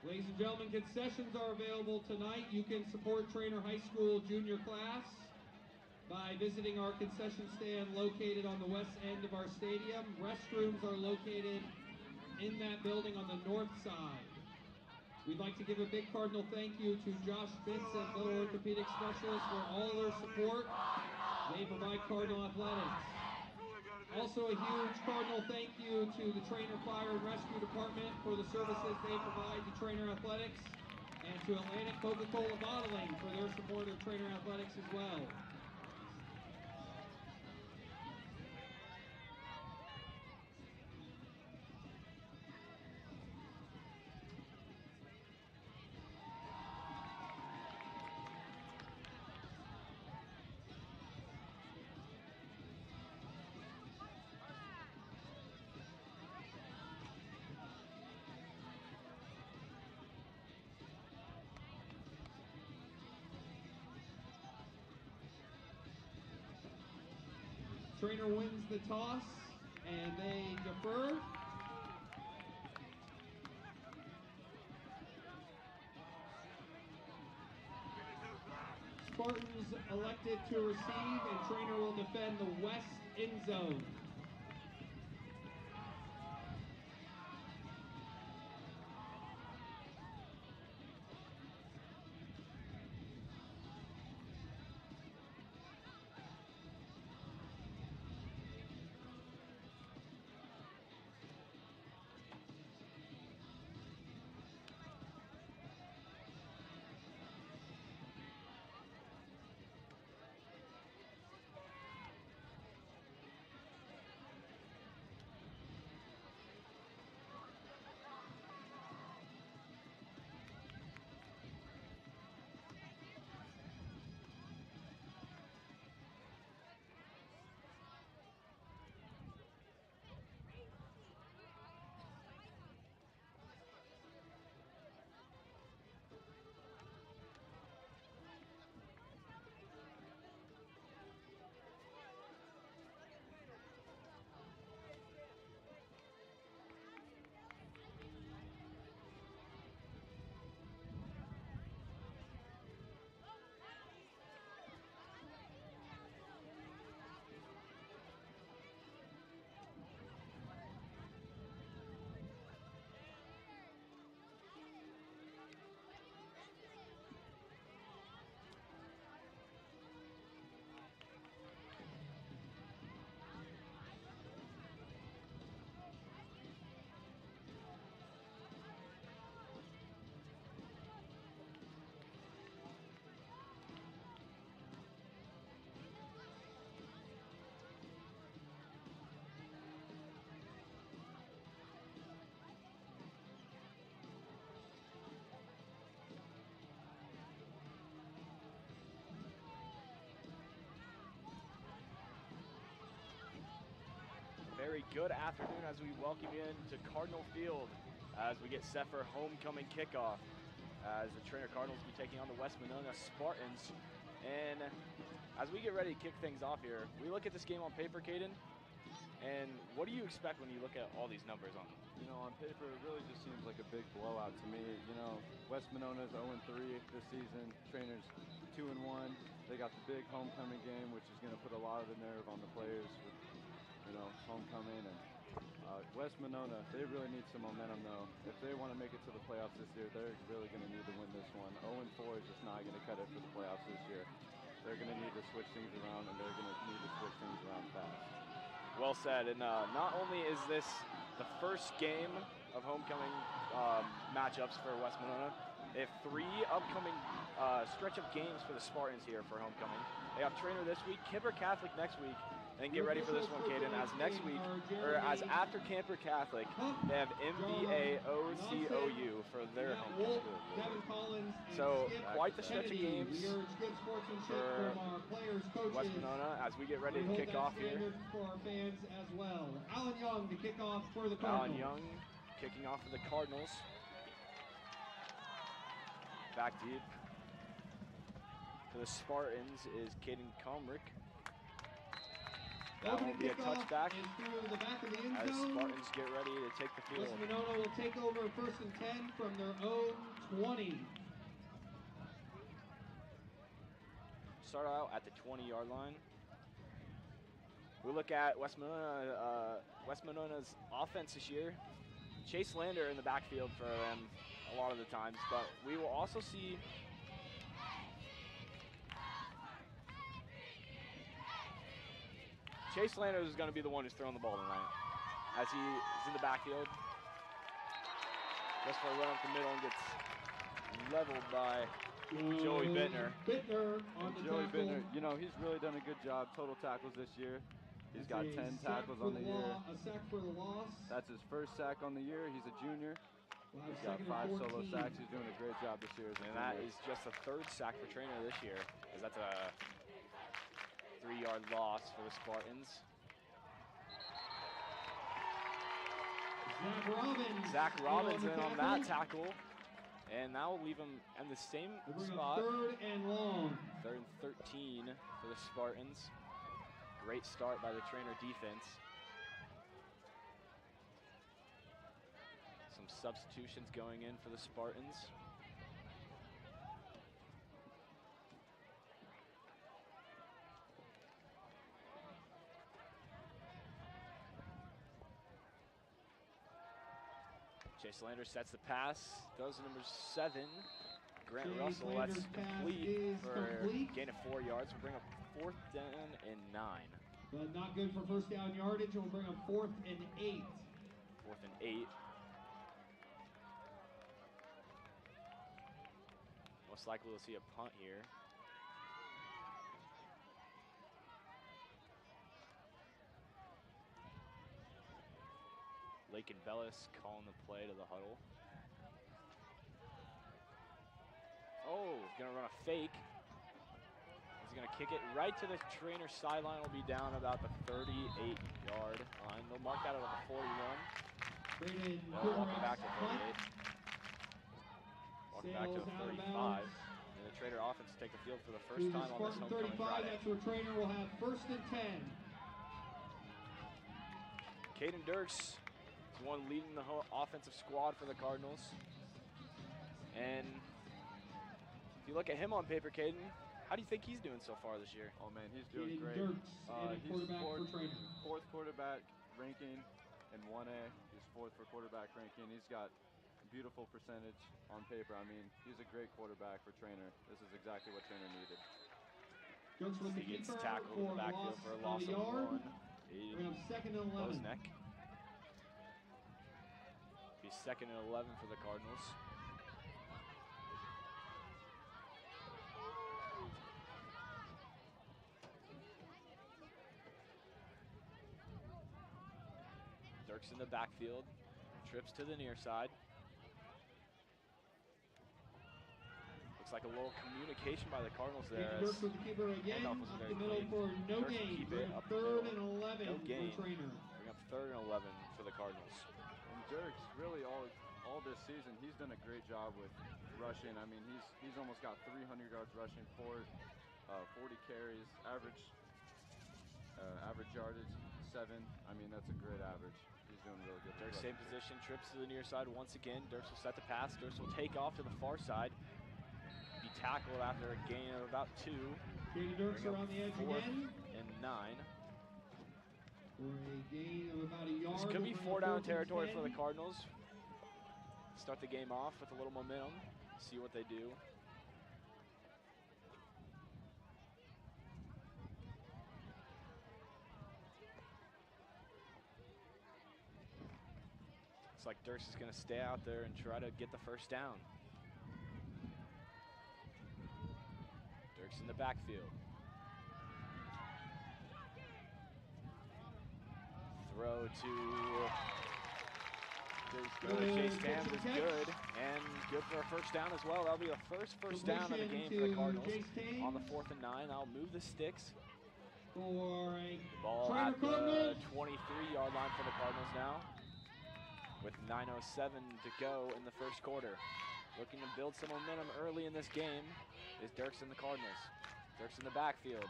Ladies and gentlemen, concessions are available tonight. You can support Treynor High School junior class by visiting our concession stand located on the west end of our stadium. Restrooms are located in that building on the north side. We'd like to give a big Cardinal thank you to Josh Vincent, Little Orthopedic Specialist, for all their support they provide Cardinal Athletics. Also a huge Cardinal thank you to the Treynor Fire and Rescue Department for the services they provide to Treynor Athletics, and to Atlantic Coca-Cola Bottling for their support of Treynor Athletics as well. Treynor wins the toss, and they defer. Spartans elected to receive, and Treynor will defend the west end zone. Very good afternoon as we welcome you into Cardinal Field as we get set for homecoming kickoff, as the Treynor Cardinals will be taking on the West Monona Spartans. And as we get ready to kick things off here, we look at this game on paper, Caden, and what do you expect when you look at all these numbers on them? You know, on paper, it really just seems like a big blowout to me. You know, West Monona's 0-3 this season. Treynor's 2-1. They got the big homecoming game, which is going to put a lot of the nerve on the players with, you know, homecoming. And West Monona, they really need some momentum, though. If they want to make it to the playoffs this year, they're really going to need to win this one. 0-4 is just not going to cut it for the playoffs this year. They're going to need to switch things around, and they're going to need to switch things around fast. Well said. And not only is this the first game of homecoming matchups for West Monona, they have 3 upcoming stretch of games for the Spartans here for homecoming. They have Treynor this week, Kemper Catholic next week, and get ready for this one, Caden, as next week, or as after Kemper Catholic, they have MVA OCOU for their homecoming. So quite the stretch of games for West Monona as we get ready to kick off here. For our fans as well. Alan Young to kick off for the Cardinals. Alan Young kicking off for the Cardinals. Back deep for the Spartans is Caden Comrick. That will Opening be a kickoff touchback is through the back of the end as zone. Spartans get ready to take the field. West Monona will take over 1st and 10 from their own 20. Start out at the 20-yard line. We look at West Monona's offense this year. Chase Lander in the backfield for them a lot of the times, but we will also see Chase Lander is going to be the one who's throwing the ball tonight, as he is in the backfield. Just for a run up the middle and gets leveled by Joey Bittner. Bittner on the Joey tackle. Bittner, you know, he's really done a good job. Total tackles this year. He's got 10 tackles on the year. A sack for the loss. That's his first sack on the year. He's a junior. He's got 5 solo sacks. He's doing a great job this year. And that is just the 3rd sack for Treynor this year, as that's a 3-yard loss for the Spartans. Zach Robbins in on that tackle. And that will leave him in the same spot. 3rd and long. 3rd and 13 for the Spartans. Great start by the Treynor defense. Some substitutions going in for the Spartans. Chase Lander sets the pass, throws to number 7, Grant Russell. That's complete for a gain of 4 yards. We'll bring up 4th down and 9. But not good for 1st down yardage. We'll bring up 4th and 8. 4th and 8. Most likely we'll see a punt here. Lake and Bellis calling the play to the huddle. Oh, he's gonna run a fake. He's gonna kick it right to the Treynor sideline. Will be down about the 38-yard line. They'll mark that at the 41. They'll walk it back to 38. Walk it back to the 35. And the Treynor offense will take the field for the first time on this homecoming Friday. That's where Treynor will have 1st and 10. Caden Dirks is the one leading the offensive squad for the Cardinals. And if you look at him on paper, Caden, how do you think he's doing so far this year? Oh man, he's doing great. He's 4th quarterback ranking in 1A. He's 4th for quarterback ranking. He's got a beautiful percentage on paper. I mean, he's a great quarterback for Treynor. This is exactly what Treynor needed. He gets tackled in the backfield for a loss of 1. We have 2nd and 11. Bosneck. Be 2nd and 11 for the Cardinals. Dirks in the backfield, trips to the near side. Looks like a little communication by the Cardinals there. Dirks with the keeper again, up the middle for no gain. Bring up 3rd and 11 no gain. for Treynor. Bring up 3rd and 11 for the Cardinals. And Dirks, really all this season, he's done a great job with rushing. I mean, he's almost got 300 yards rushing, 40 carries, average yardage 7. I mean, that's a great average. He's doing really good. Dirks same position, trips to the near side once again. Dirks will set the pass. Dirks will take off to the far side. Be tackled after a gain of about 2. Dirks around the edge again. And 9. For a gain of about a yard. This could be 4-down territory for the Cardinals. Start the game off with a little momentum. See what they do. Looks like Dirks is going to stay out there and try to get the 1st down. Dirks in the backfield. Throw to Chase Tams is good, and good for a 1st down as well. That'll be the first down of the game for the Cardinals. On the 4th and 9, I'll move the sticks. For a ball at the 23-yard line for the Cardinals now, with 9:07 to go in the 1st quarter. Looking to build some momentum early in this game is Dirks and the Cardinals. Dirks in the backfield.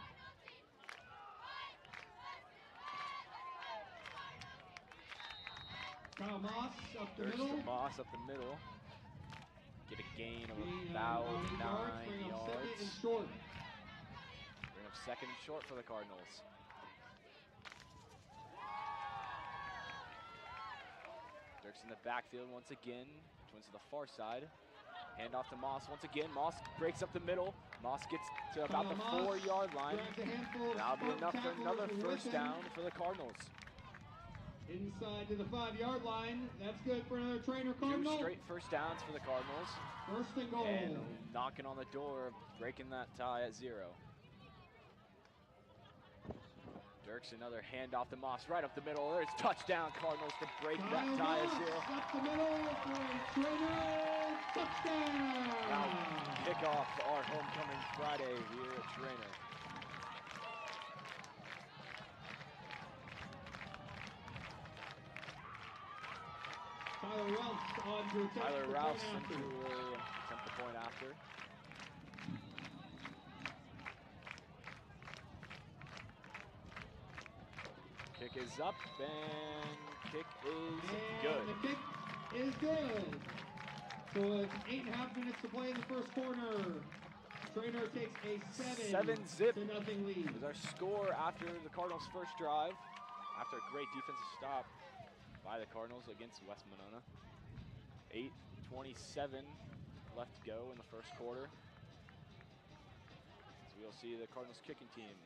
Kyle Moss up the Dirks middle. to Moss up the middle. Get a gain of Gain about 9 yards. 9 Bring up second and yards. short. Bring up second and short for the Cardinals. Dirks in the backfield once again. Twins to the far side. Hand off to Moss once again. Moss breaks up the middle. Moss gets to about the 4-yard line. That'll be enough for another first down for the Cardinals. Inside to the 5-yard line. That's good for another Treynor Cardinal. 2 straight first downs for the Cardinals. First and goal. And knocking on the door, breaking that tie at 0. Dirks another handoff to Moss right up the middle. There's touchdown Cardinals to break that tie at 0. Up the middle for a Treynor touchdown. Now kick off our homecoming Friday here at Treynor. Tyler Rouse on to attempt the point after. Kick is up and kick is good. The kick is good. So it's 8.5 minutes to play in the first quarter. Treynor takes a 7-0 lead. is our score after the Cardinals' first drive. After a great defensive stop by the Cardinals against West Monona. 8:27 left to go in the first quarter. So we'll see the Cardinals kicking team.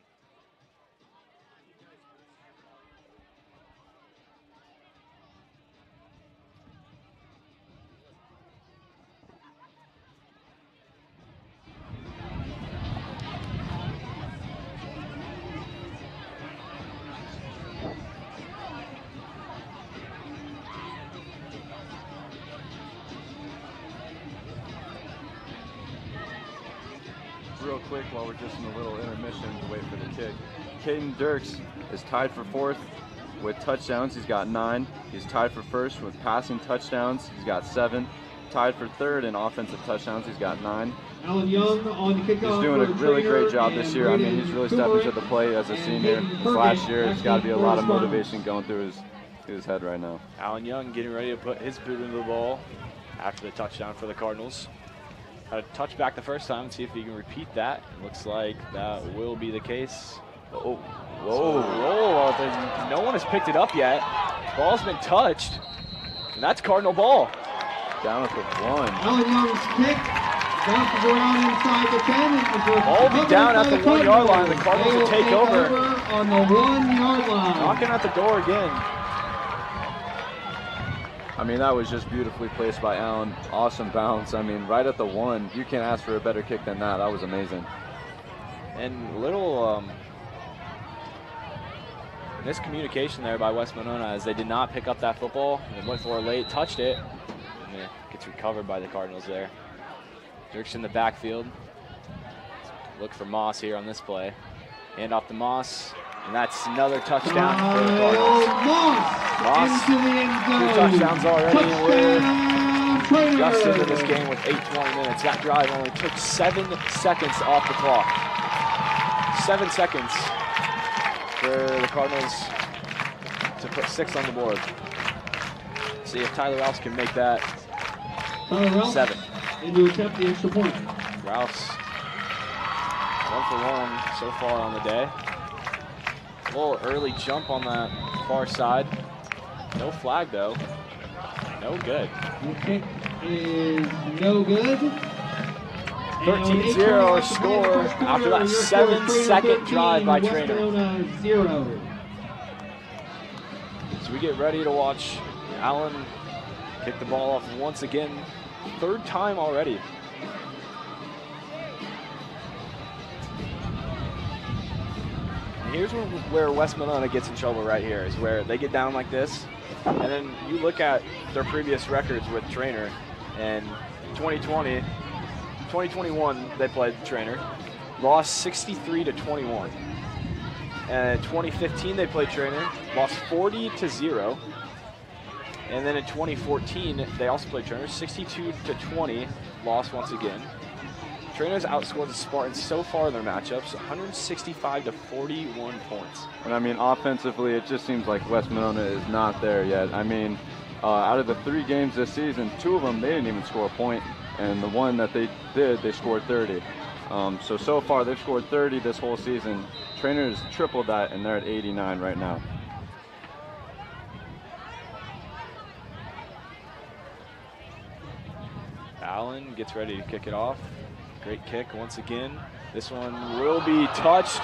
Real quick while we're just in a little intermission to wait for the kick. Caden Dirks is tied for 4th with touchdowns. He's got 9. He's tied for 1st with passing touchdowns. He's got 7. Tied for 3rd in offensive touchdowns. He's got 9. Alan Young on the kickoff. He's doing a really great job this year. I mean, he's really stepping to the plate as a senior. This last year, it's got to be a lot of motivation going through his head right now. Alan Young getting ready to put his boot into the ball after the touchdown for the Cardinals. Had a touchback the first time. See if he can repeat that. It looks like that will be the case. Oh, whoa. No one has picked it up yet. Ball's been touched. And that's Cardinal ball. Down at the 1. Alan Young's kick bounces around inside the 10. Ball will be down at the 1-yard line. The Cardinals will take over. On the 1-yard line. Knocking at the door again. I mean, that was just beautifully placed by Allen. Awesome bounce. I mean, right at the 1. You can't ask for a better kick than that. That was amazing. And little miscommunication there by West Monona as they did not pick up that football and went for it late, touched it, and it gets recovered by the Cardinals there. Dirks in the backfield. Look for Moss here on this play. Hand off to Moss. And that's another touchdown for the Cardinals. Moss into the end zone. 2 touchdowns already. Touchdown, We're just into this game with 8:20 minutes. That drive only took 7 seconds off the clock. 7 seconds for the Cardinals to put 6 on the board. See if Tyler Rouse can make that 7. And to attempt the extra point. Rouse 1 for 1 so far on the day. A little early jump on that far side. No flag though. No good. The kick is no good. 13-0 our score after that 7-second drive by Treynor. 0. So we get ready to watch Allen kick the ball off once again. 3rd time already. Here's where West Monona gets in trouble right here, is where they get down like this, and then you look at their previous records with Treynor, and 2021 they played Treynor, lost 63-21. And in 2015 they played Treynor, lost 40-0. And then in 2014 they also played Treynor, 62-20, lost once again. Treynor's outscored the Spartans so far in their matchups, 165-41 points. And I mean, offensively, it just seems like West Monona is not there yet. I mean, Out of the 3 games this season, 2 of them they didn't even score a point, and the one that they did, they scored 30. So far they've scored 30 this whole season. Treynor has tripled that, and they're at 89 right now. Allen gets ready to kick it off. Great kick once again. This one will be touched,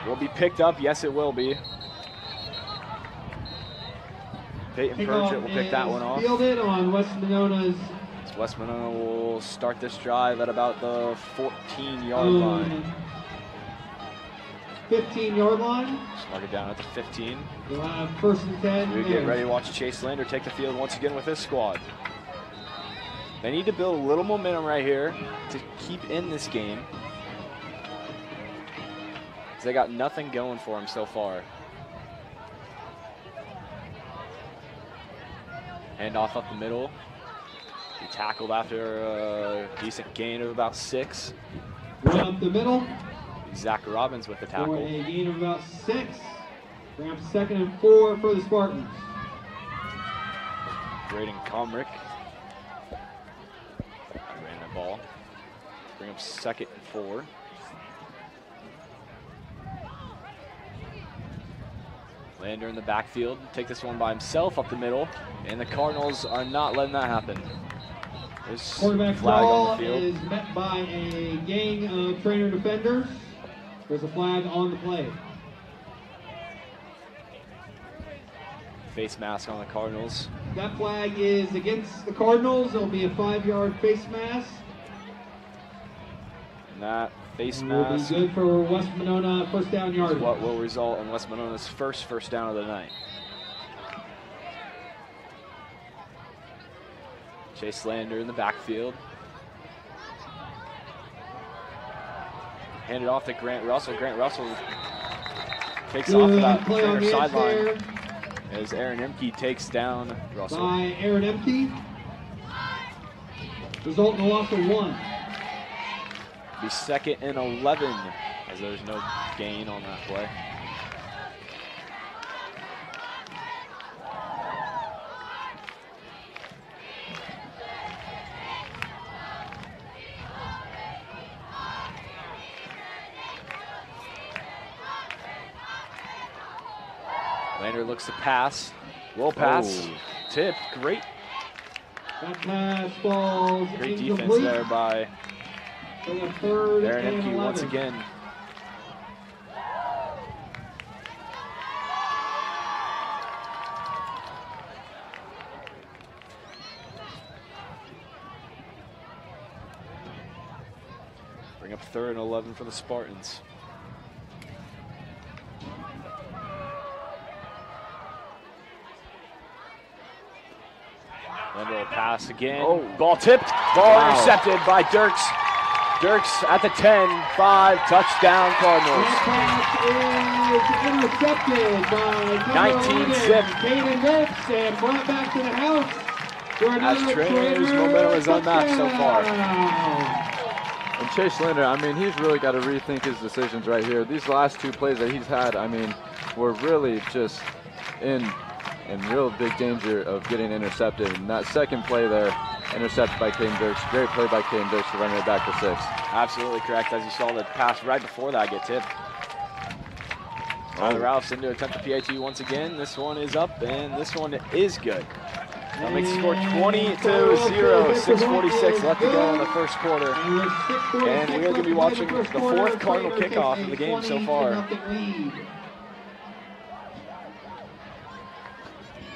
will be picked up. Yes, it will be. Peyton Purchett will pick that one off. Fielded on West Monona's. So West Monona will start this drive at about the 14-yard line. 15-yard line. Just mark it down at the 15. We'll have 1st and 10. We get ready to watch Chase Lander take the field once again with his squad. They need to build a little momentum right here to keep in this game. They got nothing going for them so far. Handoff up the middle. He tackled after a decent gain of about 6. Run up the middle. Zach Robbins with the tackle. For a gain of about 6. Bring up 2nd and 4 for the Spartans. Braden Comrick. Ran that ball. Bring up 2nd and 4. Lander in the backfield, take this one by himself up the middle, and the Cardinals are not letting that happen. There's Quarterback flag draw on the field. is met by a gang of Treynor defenders. There's a flag on the play. Face mask on the Cardinals. That flag is against the Cardinals. It'll be a 5-yard face mask. And that face Will be mask good for West Monona 1st down is yardage. what will result in West Monona's first down of the night. Chase Lander in the backfield. Handed off to Grant Russell. Grant Russell takes off of that play on Treynor the edge sideline there as Aaron Emke takes down Russell. by Aaron Emke. Result in a loss of 1. Be 2nd and 11 as there's no gain on that play. Lander looks to pass. Will pass. Oh. Tip. Great. That pass falls Great defense incomplete. there by For the 3rd Aaron and Emke 11. once again. Bring up 3rd and 11 for the Spartans. Lander will pass again. Oh. Ball tipped. Ball Wow. intercepted by Dirks. Dirks at the 10, 5, touchdown Cardinals. That pass is intercepted by 19-zip. Caden Dirks and brought back to the house. For As another Treynor's Treynor momentum is unmatched so far. touchdown. And Chase Lander, I mean, he's really got to rethink his decisions right here. These last 2 plays that he's had, I mean, were really just in real big danger of getting intercepted. And that 2nd play there, intercepted by Caden Dirks. Great play by Caden Dirks to run it back to 6. Absolutely correct. As you saw the pass right before that get tipped. Tyler Ralphs into attempt the PAT once again. This one is up, and this one is good. That makes the score 20-0, 6:46 left to go in the 1st quarter. And we are going to be watching the 4th Cardinal kickoff of the game so far.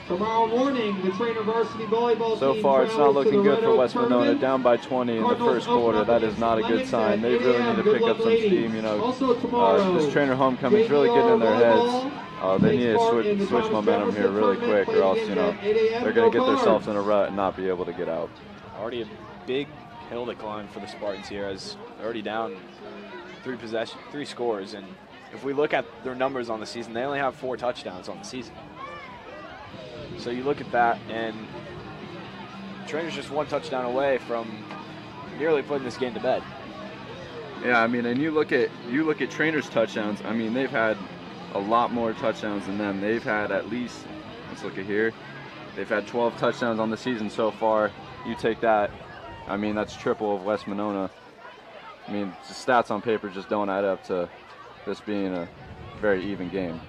Tomorrow morning, the Treynor varsity volleyball So team far, it's not travels to looking the good Red for Oak West Monona, tournament. down by 20 in the Cardinals 1st quarter. open That up is not a good against sign. They Atlantic really at need to 8 pick a.m. up some Good luck, steam. You know, also tomorrow, this Treynor homecoming is really getting in their heads. They need to switch momentum here really quick, or else, you know, they're going to get themselves in a rut and not be able to get out. Already a big hill to climb for the Spartans here, as they're already down 3 scores. And if we look at their numbers on the season, they only have 4 touchdowns on the season. So you look at that, and Treynor's just 1 touchdown away from nearly putting this game to bed. Yeah, I mean, and you look at Treynor's touchdowns. I mean, they've had a lot more touchdowns than them. They've had at least, let's look at here, They've had 12 touchdowns on the season so far. You take that, I mean, that's triple of West Monona. I mean, the stats on paper just don't add up to this being a very even game.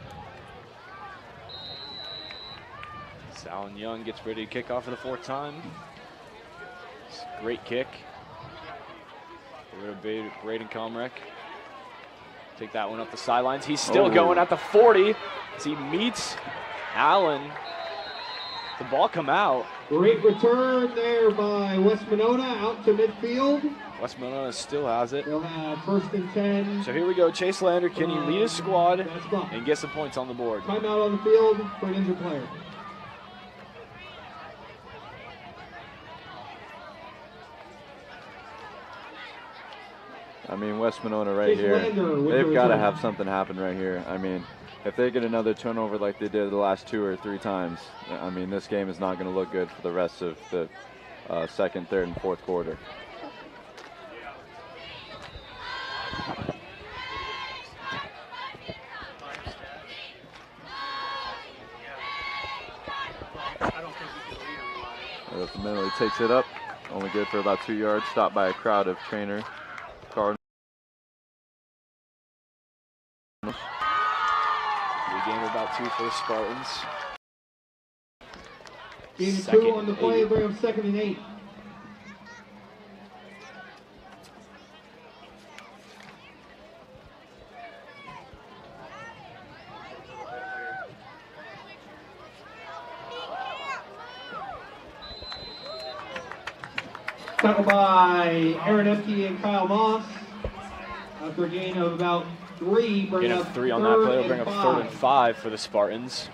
Alan Young gets ready to kick off for the 4th time. Great kick. Braden Comrick. Take that one up the sidelines. He's still going at the 40 as he meets Allen. The ball come out. Great return there by West Monona out to midfield. West Monona still has it. They'll have 1st and 10. So here we go. Chase Lander, can he lead his squad and get some points on the board? Timeout on the field for an injured player. I mean, West Monona right here, they've got to have something happen right here. I mean, if they get another turnover like they did the last 2 or 3 times, I mean, this game is not going to look good for the rest of the 2nd, 3rd, and 4th quarter. Ultimately takes it up, only good for about 2 yards, stopped by a crowd of Treynor Cardinals. Game about 2 for the Spartans. Gain 2 on the play, bring up 2nd and 8. Tackled by Aaron Epke and Kyle Moss. After a gain of about 3, bring up 3 on that play will bring up 3rd and 5 for the Spartans.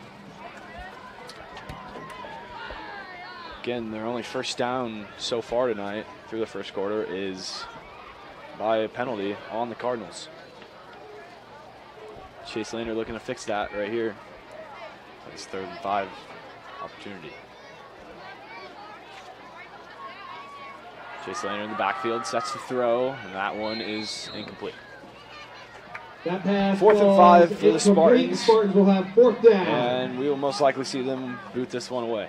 Again, their only first down so far tonight through the 1st quarter is by a penalty on the Cardinals. Chase Lander looking to fix that right here. That's 3rd and 5 opportunity. Chase Lander in the backfield sets the throw, and that one is incomplete. That pass 4th and 5 for the Spartans. Spartans. The Spartans will have 4th down. And we will most likely see them boot this one away.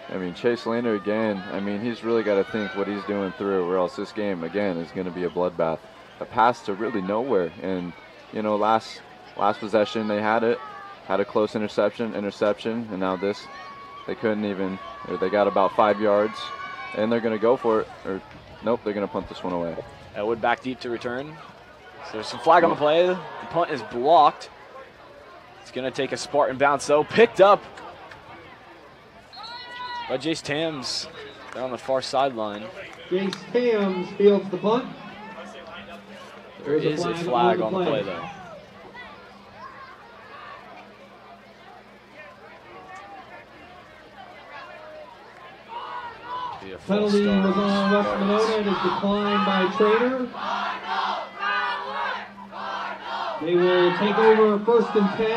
I mean, Chase Lander again, I mean, he's really got to think what he's doing through, or else this game, again, is going to be a bloodbath. A pass to really nowhere. And, you know, last possession they had a close interception, and now this, they couldn't even, they got about 5 yards, and they're going to go for it, or nope, they're going to punt this one away. Elwood back deep to return. So there's some flag on the play. The punt is blocked. It's going to take a Spartan bounce, though. Picked up by Jace Tams down on the far sideline. Jace Tams fields the punt. There is a flag on the play, though. Penalty was on West Monona and is declined by Treynor. They will take over 1st and 10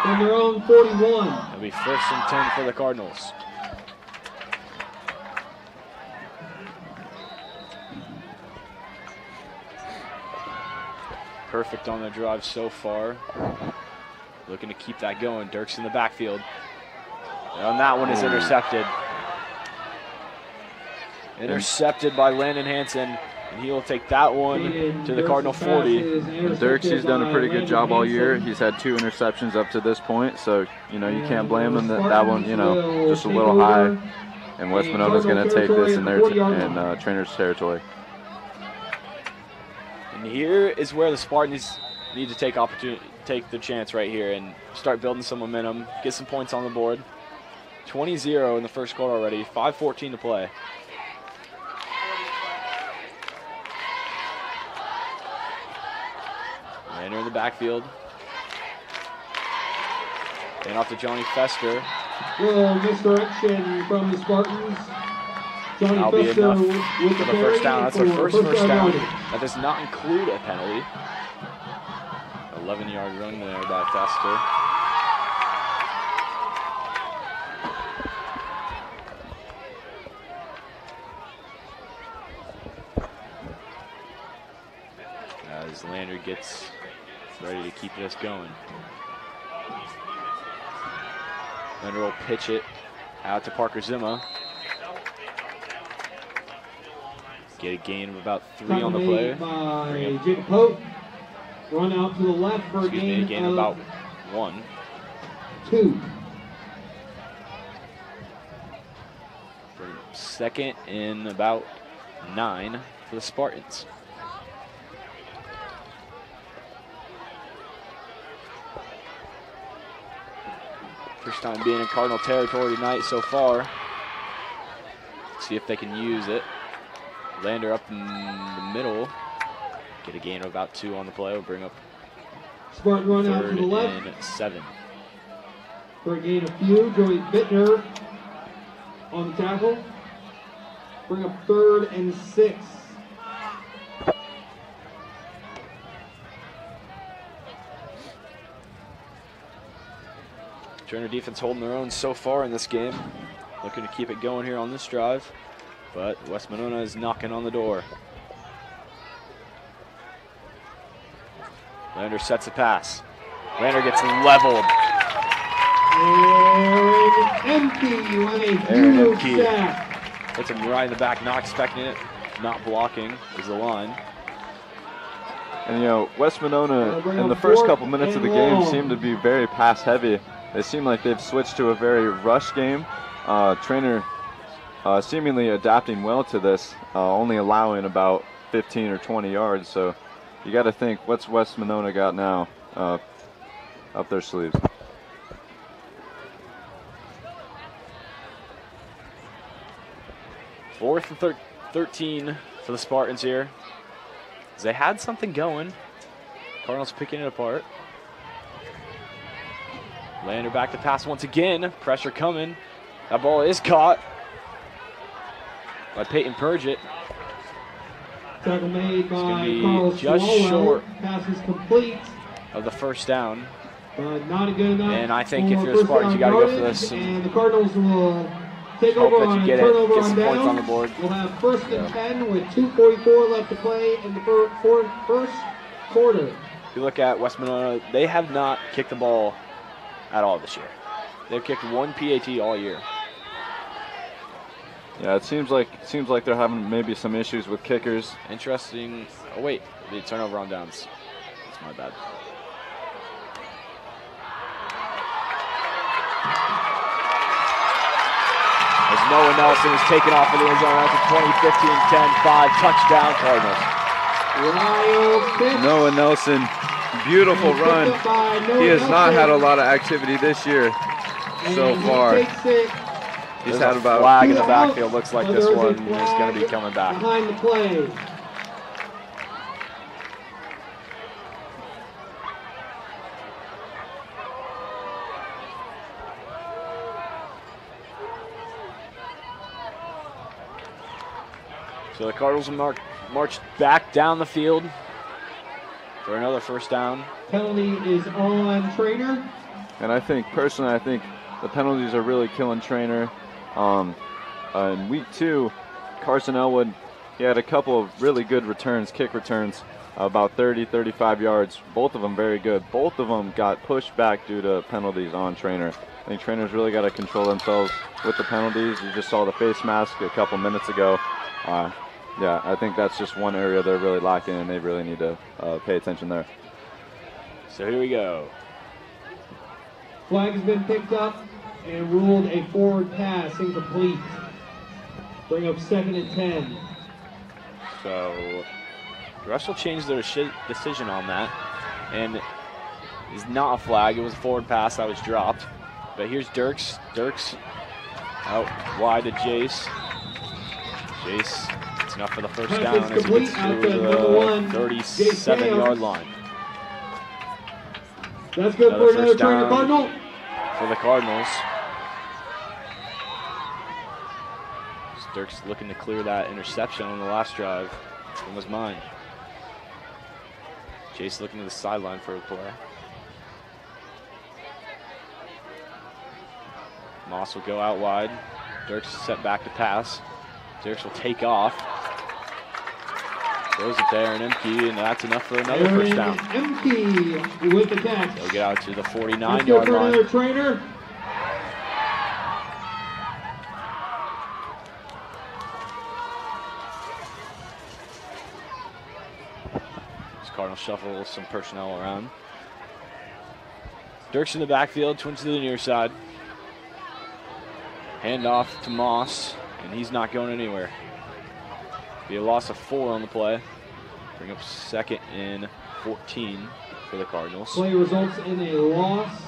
from their own 41. It'll be 1st and 10 for the Cardinals. Perfect on the drive so far. Looking to keep that going. Dirk's in the backfield. And that one is intercepted. Intercepted by Landon Hansen, and he will take that one to the Cardinal 40. Dirks, he's done a pretty good job all year. He's had 2 interceptions up to this point, so, you know, you can't blame him that one, you know, just a little high. And West Monona's going to take this in Treynor's territory. And here is where the Spartans need to take the chance right here and start building some momentum, get some points on the board. 20-0 in the 1st quarter already, 5:14 to play. Lander in the backfield. And off to Johnny Fester. Little misdirection from the Spartans. Johnny That'll be Fester enough with for the the first down. That's their first down. down. That does not include a penalty. 11-yard run there by Fester. As Lander gets ready to keep this going. Lander will pitch it out to Parker Zima. Get a gain of about 3 on the play. By Jacob Pope. Run out to the left for a gain of about 1. 2. Second in about 9 for the Spartans. First time being in Cardinal territory tonight so far. See if they can use it. Lander up in the middle. Get a gain of about 2 on the play. We'll bring up Spartan run out to the left. And 7. For a gain of few, Joey Bittner on the tackle. Bring up 3rd and 6. Treynor defense holding their own so far in this game. Looking to keep it going here on this drive. But West Monona is knocking on the door. Lander sets a pass. Lander gets leveled. Aaron Emke with a huge sack. Hits him right in the back, not expecting it, not blocking is the line. And you know, West Monona in the first couple minutes of the game seemed to be very pass heavy. They seem like they've switched to a very rush game. Treynor seemingly adapting well to this, only allowing about 15 or 20 yards. So you got to think, what's West Monona got now up their sleeves? Fourth and 13 for the Spartans here. They had something going. Cardinals picking it apart. Lander back to pass once again. Pressure coming. That ball is caught by Peyton Purgett. Tackle made by Carl just short Pass is complete. Of the first down. Not a good enough. And I think if you're the Spartans, you got to go for this. And the Cardinals will take hope over that on you get turnover get on some points down. on the board. We'll have 1st and 10 with 2:44 left to play in the first quarter. If you look at West Monona, they have not kicked the ball at all this year. They've kicked 1 PAT all year. Yeah, it seems like they're having maybe some issues with kickers. Interesting. Oh wait, the turnover on downs. That's my bad. As Noah Nelson is taken off of the end zone after 20-15-10-5 touchdown Cardinals. Noah Nelson, beautiful run. He has not had a lot of activity this year so far. He's had about a flag in the backfield. Looks like this one is going to be coming back. Behind the play. So the Cardinals will march back down the field for another first down. Penalty is on Treynor. And I think, personally, the penalties are really killing Treynor. In week 2, Carson Elwood, he had a couple of really good returns, kick returns, about 30, 35 yards. Both of them very good. Both of them got pushed back due to penalties on Treynor. I think Trainor's really got to control themselves with the penalties. You just saw the face mask a couple minutes ago. Yeah, I think that's just one area they're really lacking, and they really need to pay attention there. So here we go. Flag's been picked up and ruled a forward pass incomplete. Bring up 2nd and 10. So the refs will change their decision on that, and it's not a flag. It was a forward pass that was dropped. But here's Dirks. Dirks out wide to Jace. Jace, it's enough for the first down as he gets through the 37-yard line. That's good for another Treynor Cardinal. For the Cardinals. Dirks looking to clear that interception on the last drive. It was mine. Jace looking to the sideline for a play. Moss will go out wide. Dirks set back to pass. Dirks will take off. Throws it there, and Emke, and that's enough for another first down. Emke with the catch. They'll get out to the 49-yard line. Treynor. Cardinals shuffle some personnel around. Dirks in the backfield, twins to the near side. Hand off to Moss, and he's not going anywhere. Be a loss of 4 on the play. Bring up 2nd and 14 for the Cardinals. Play results in a loss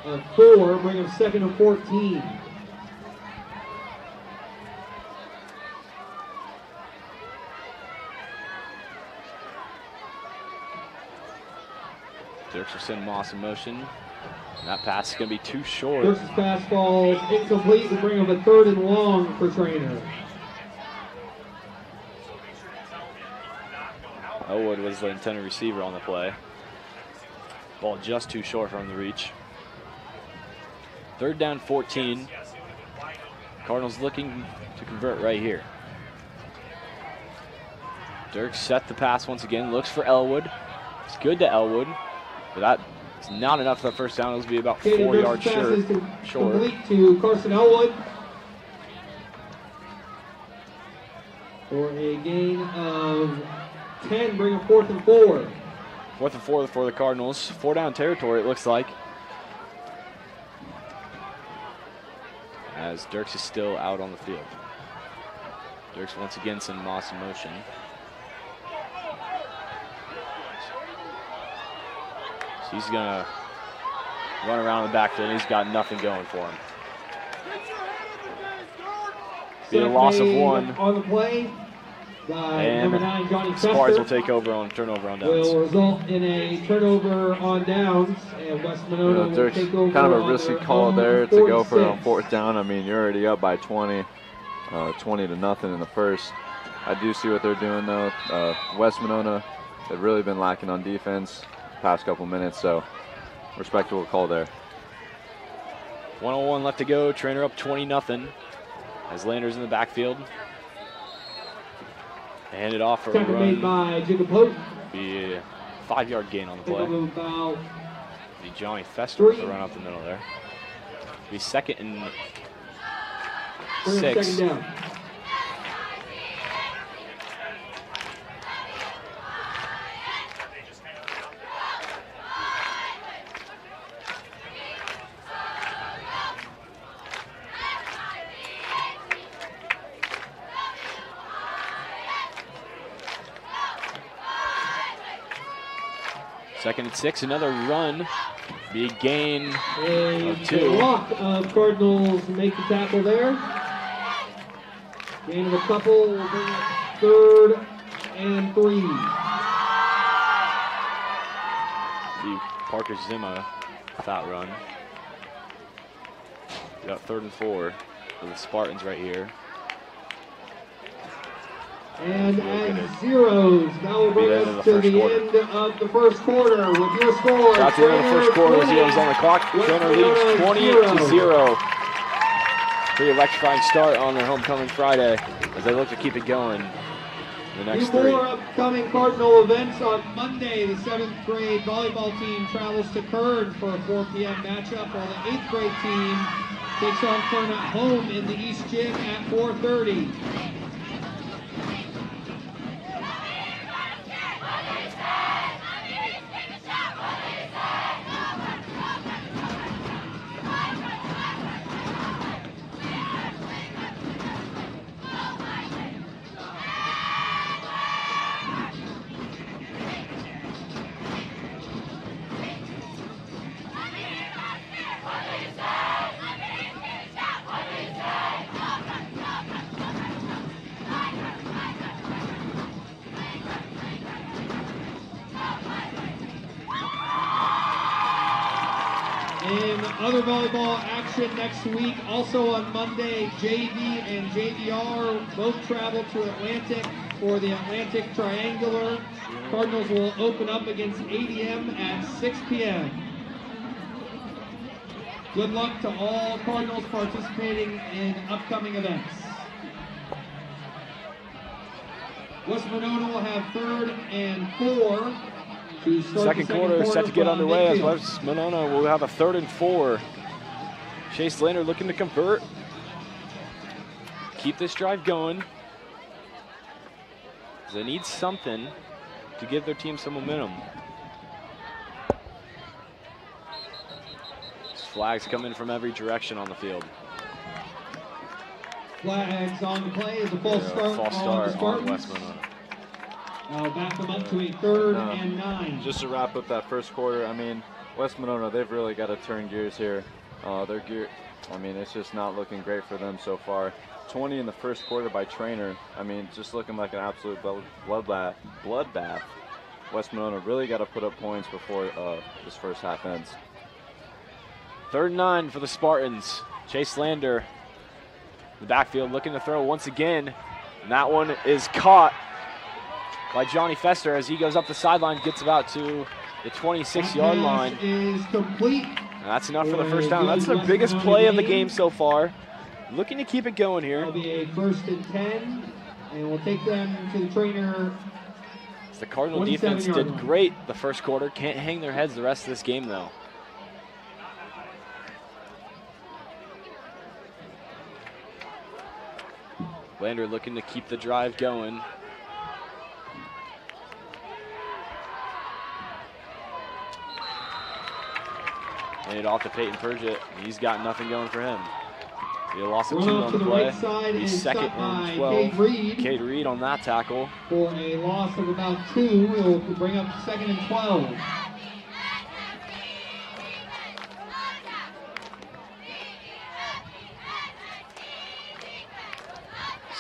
of 4, bring up 2nd and 14. Dirks will send Moss in motion. And that pass is going to be too short. Dirks' pass falls incomplete to bring up a 3rd and long for Treynor. Elwood was the intended receiver on the play. Ball just too short from the reach. 3rd down 14. Cardinals looking to convert right here. Dirks set the pass once again, looks for Elwood. It's good to Elwood, but that's not enough for the first down. It'll be about 4 yards short. Complete to Carson Elwood for a gain of 10, bring up 4th and 4. 4th and 4 for the Cardinals. 4 down territory, it looks like. As Dirks is still out on the field. Dirks once again sends Moss in motion. So he's gonna run around the backfield. He's got nothing going for him. Be a loss of 1. On the play by and number 9, Johnny Spars will Fester. take over on turnover on downs. Will result in a turnover on downs, and West Monona will Dirks, take over. kind of a on risky their call own there to go for it on 4th 4th down. I mean, you're already up by 20, 20 to nothing in the first. I do see what they're doing though. West Monona have really been lacking on defense past couple minutes, so respectable call there. 1:01 left to go. Treynor up 20-0 as Landers in the backfield. Hand it off for a Second made run. by Jacob Hope. Be a 5-yard gain on the play. About Be Johnny Fester with the run up the middle there. Be 2nd and 6. 2nd down. Second and 6, another run. Be a gain of 2. Block of Cardinals make the tackle there. Gain of a couple will bring up 3rd and 3. Be Parker Zima with that run. We got 3rd and 4 for the Spartans right here. And at zeros, that will bring us to the end of the first quarter with your score. Got to the end of the first quarter, zeros on the clock. Treynor leads 20-0. Pretty electrifying start on their homecoming Friday as they look to keep it going in the next 3. 4 upcoming Cardinal events on Monday. The 7th grade volleyball team travels to Kern for a 4 p.m. matchup, while the 8th grade team takes on Kern at home in the East Gym at 4:30. In other volleyball action next week, also on Monday, JV and JVR both travel to Atlantic for the Atlantic Triangular. Cardinals will open up against ADM at 6 p.m. Good luck to all Cardinals participating in upcoming events. West Monona will have 3rd and 4. Second quarter set to get underway as West Monona will have a 3rd and 4. Chase Lander looking to convert. Keep this drive going. They need something to give their team some momentum. Flags come in from every direction on the field. Flags on the play is a false start on West Monona. Now back them up to a 3rd and 9. Just to wrap up that first quarter, I mean, West Monona, they've really got to turn gears here. Their gear, I mean, it's just not looking great for them so far. 20 in the first quarter by Treynor. I mean, just looking like an absolute bloodbath. West Monona really got to put up points before this first half ends. 3rd and 9 for the Spartans. Chase Lander, the backfield, looking to throw once again. And that one is caught by Johnny Fester as he goes up the sideline, gets about to the 26-yard line. Is complete. And that's enough for the first down. That's the biggest play of the game so far. Looking to keep it going here. It'll be a 1st and 10, and we'll take them to the Treynor. The Cardinal defense did great the first quarter. Can't hang their heads the rest of this game, though. Lander looking to keep the drive going. And it off to Peyton Purgett. He's got nothing going for him. He lost a 2 on the play. He's 2nd and 12. Cade Reed on that tackle. For a loss of about 2, we'll bring up 2nd and 12.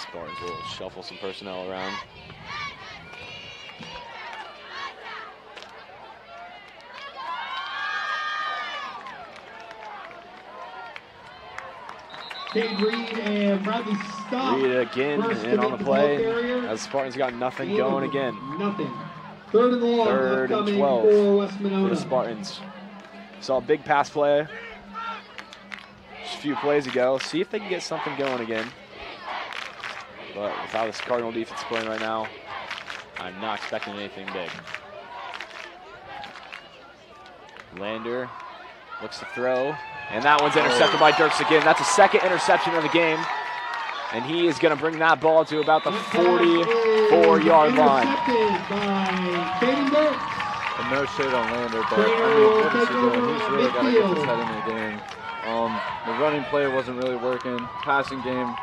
Spartans will shuffle some personnel around. Cade Reed and Bradley Stock. Reed again in on the play. As Spartans got nothing going again. Nothing. 3rd and long. 3rd and 12 for West Monona. For the Spartans. Saw a big pass play just a few plays ago. See if they can get something going again. But without this Cardinal defense playing right now, I'm not expecting anything big. Lander looks to throw, and that one's intercepted by Dirks again. That's a 2nd interception of the game, and he is going to bring that ball to about the 44-yard line. And no shade on Lander, but I mean, what is he doing? He's really got to get his head in the game. The running play wasn't really working. Passing game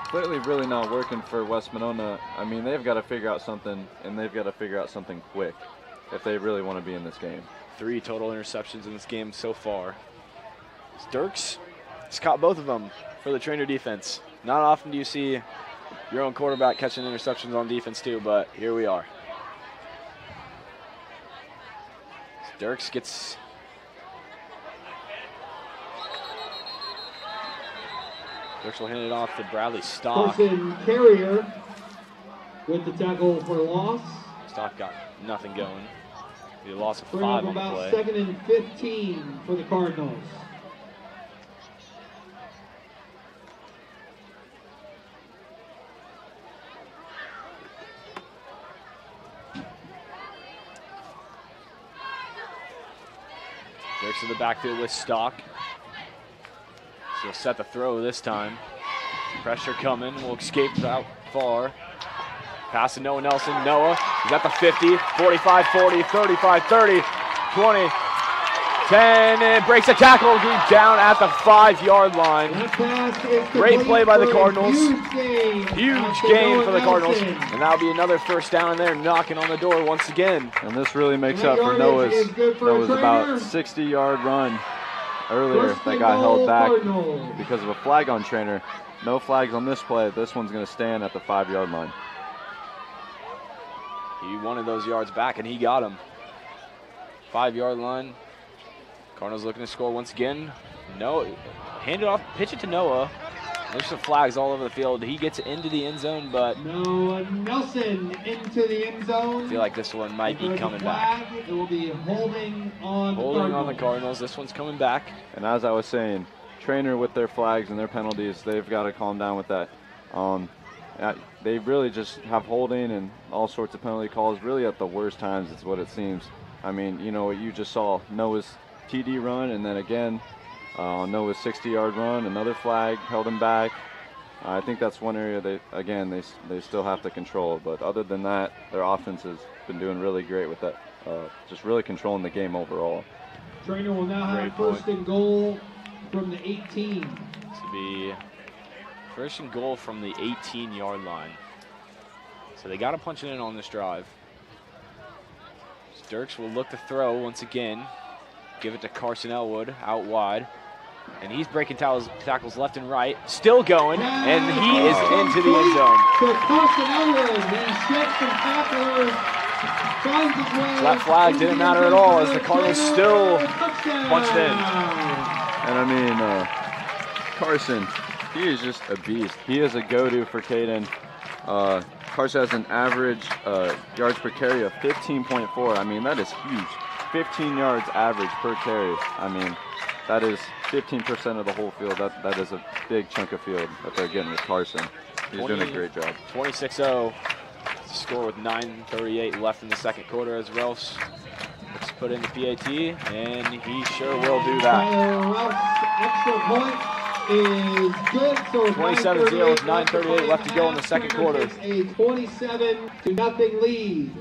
clearly really not working for West Monona. I mean, they've got to figure out something, and they've got to figure out something quick if they really want to be in this game. 3 total interceptions in this game so far. Dirks has caught both of them for the Treynor defense. Not often do you see your own quarterback catching interceptions on defense too, but here we are. Dirks gets... Dirks will hand it off to Bradley Stock. Person Carrier with the tackle for loss. Stock got nothing going. He lost a 5 on the play. About 2nd and 15 for the Cardinals. Dirks in the backfield with Stock. So he'll set the throw this time. Pressure coming, will escape out far. Pass to Noah Nelson. Noah, he's at the 50, 45, 40, 35, 30, 20, 10, and breaks a tackle down at the 5-yard line. Great play by the Cardinals. Huge gain for the Cardinals. And that'll be another first down in there, knocking on the door once again. And this really makes up for Noah's about 60-yard run earlier that got held back because of a flag on Treynor. No flags on this play. This one's going to stand at the 5-yard line. He wanted those yards back, and he got them. 5-yard line. Cardinals looking to score once again. No, hand it off, pitch it to Noah. There's some flags all over the field. He gets into the end zone, but Noah Nelson into the end zone. I feel like this one might be coming back. It will be holding on the Cardinals. This one's coming back. And as I was saying, Treynor with their flags and their penalties, they've got to calm down with that. They really just have holding and all sorts of penalty calls really at the worst times. It's what it seems. I mean, you know what you just saw, Noah's TD run, and then again Noah's 60-yard run, another flag held him back. I think that's one area they still have to control. But other than that, their offense has been doing really great with that, just really controlling the game overall. Treynor will now have first and goal from the 18. To be first and goal from the 18-yard line. So they got to punch it in on this drive. Dirks will look to throw once again. Give it to Carson Elwood out wide. And he's breaking tackles left and right. Still going, and he is into the end zone. So Carson Elwood, he shifts some tacklers, finds his way. That flag didn't matter at all as the Cardinals still punched in. And I mean, Carson, he is just a beast. He is a go-to for Caden. Carson has an average yards per carry of 15.4. I mean, that is huge. 15 yards average per carry. I mean, that is 15% of the whole field. That is a big chunk of field that they're getting with Carson. He's doing a great job. 26-0. Score with 9:38 left in the second quarter as Ralphs looks to put in the PAT, and he sure will do that. Ralph's extra point is good. So 27-0 with 9:38 left to go in the second quarter. A 27-0 lead.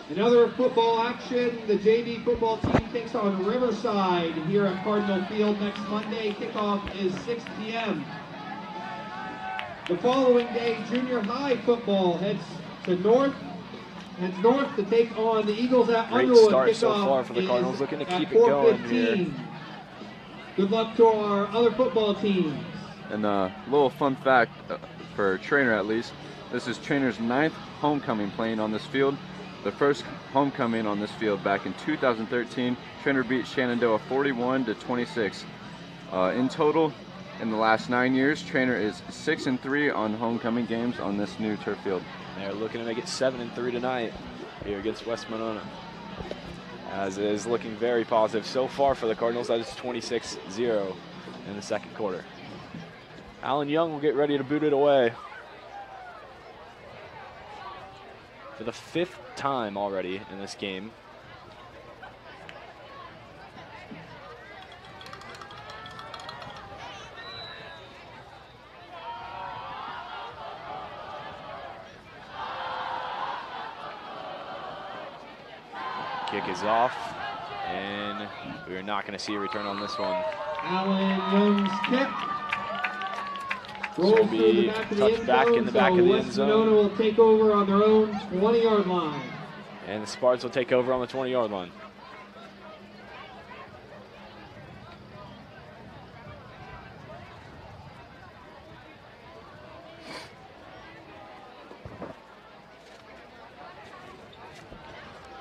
In other football action, the JV football team takes on Riverside here at Cardinal Field next Monday. Kickoff is 6 p.m. The following day, junior high football heads north to take on the Eagles at Great Underwood. start Kickoff so far for the Cardinals, looking to keep it 4:15. going here. Good luck to our other football teams. And a little fun fact for Treynor at least, this is Treynor's 9th homecoming playing on this field. The first homecoming on this field back in 2013, Treynor beat Shenandoah 41-26. In total, in the last 9 years, Treynor is 6-3 on homecoming games on this new turf field. They're looking to make it 7-3 tonight here against West Monona. As it is looking very positive so far for the Cardinals. That is 26-0 in the second quarter. Alan Young will get ready to boot it away. For the 5th time already in this game. Kick is off, and we're not going to see a return on this one. Alan Young's kick. Rolls through the back of the end zone, in the back of the end zone. Monona will take over on their own 20-yard line. And the Spartans will take over on the 20-yard line.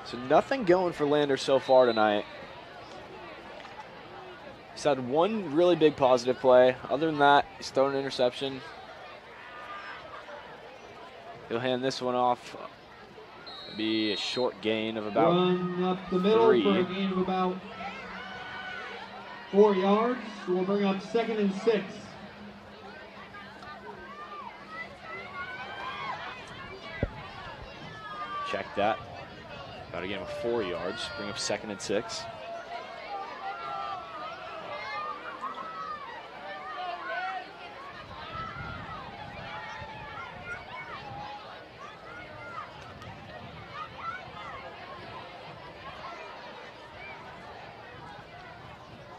So nothing going for Lander so far tonight. He's had one really big positive play. Other than that, he's thrown an interception. He'll hand this one off. It'll be a short gain of about Run up the middle 3. for a gain of about 4 yards. We'll bring up 2nd and 6. Check that. About a gain of 4 yards. Bring up 2nd and 6.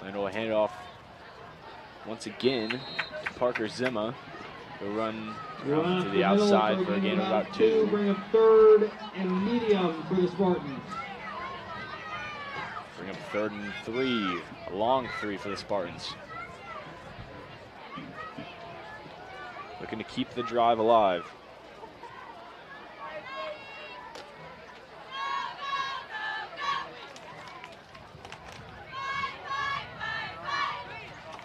And we'll hand it off once again to Parker Zimma. He'll run to the outside for a gain of about 2. Bring up 3rd and medium for the Spartans. Bring up 3rd and 3. A long 3 for the Spartans. Looking to keep the drive alive.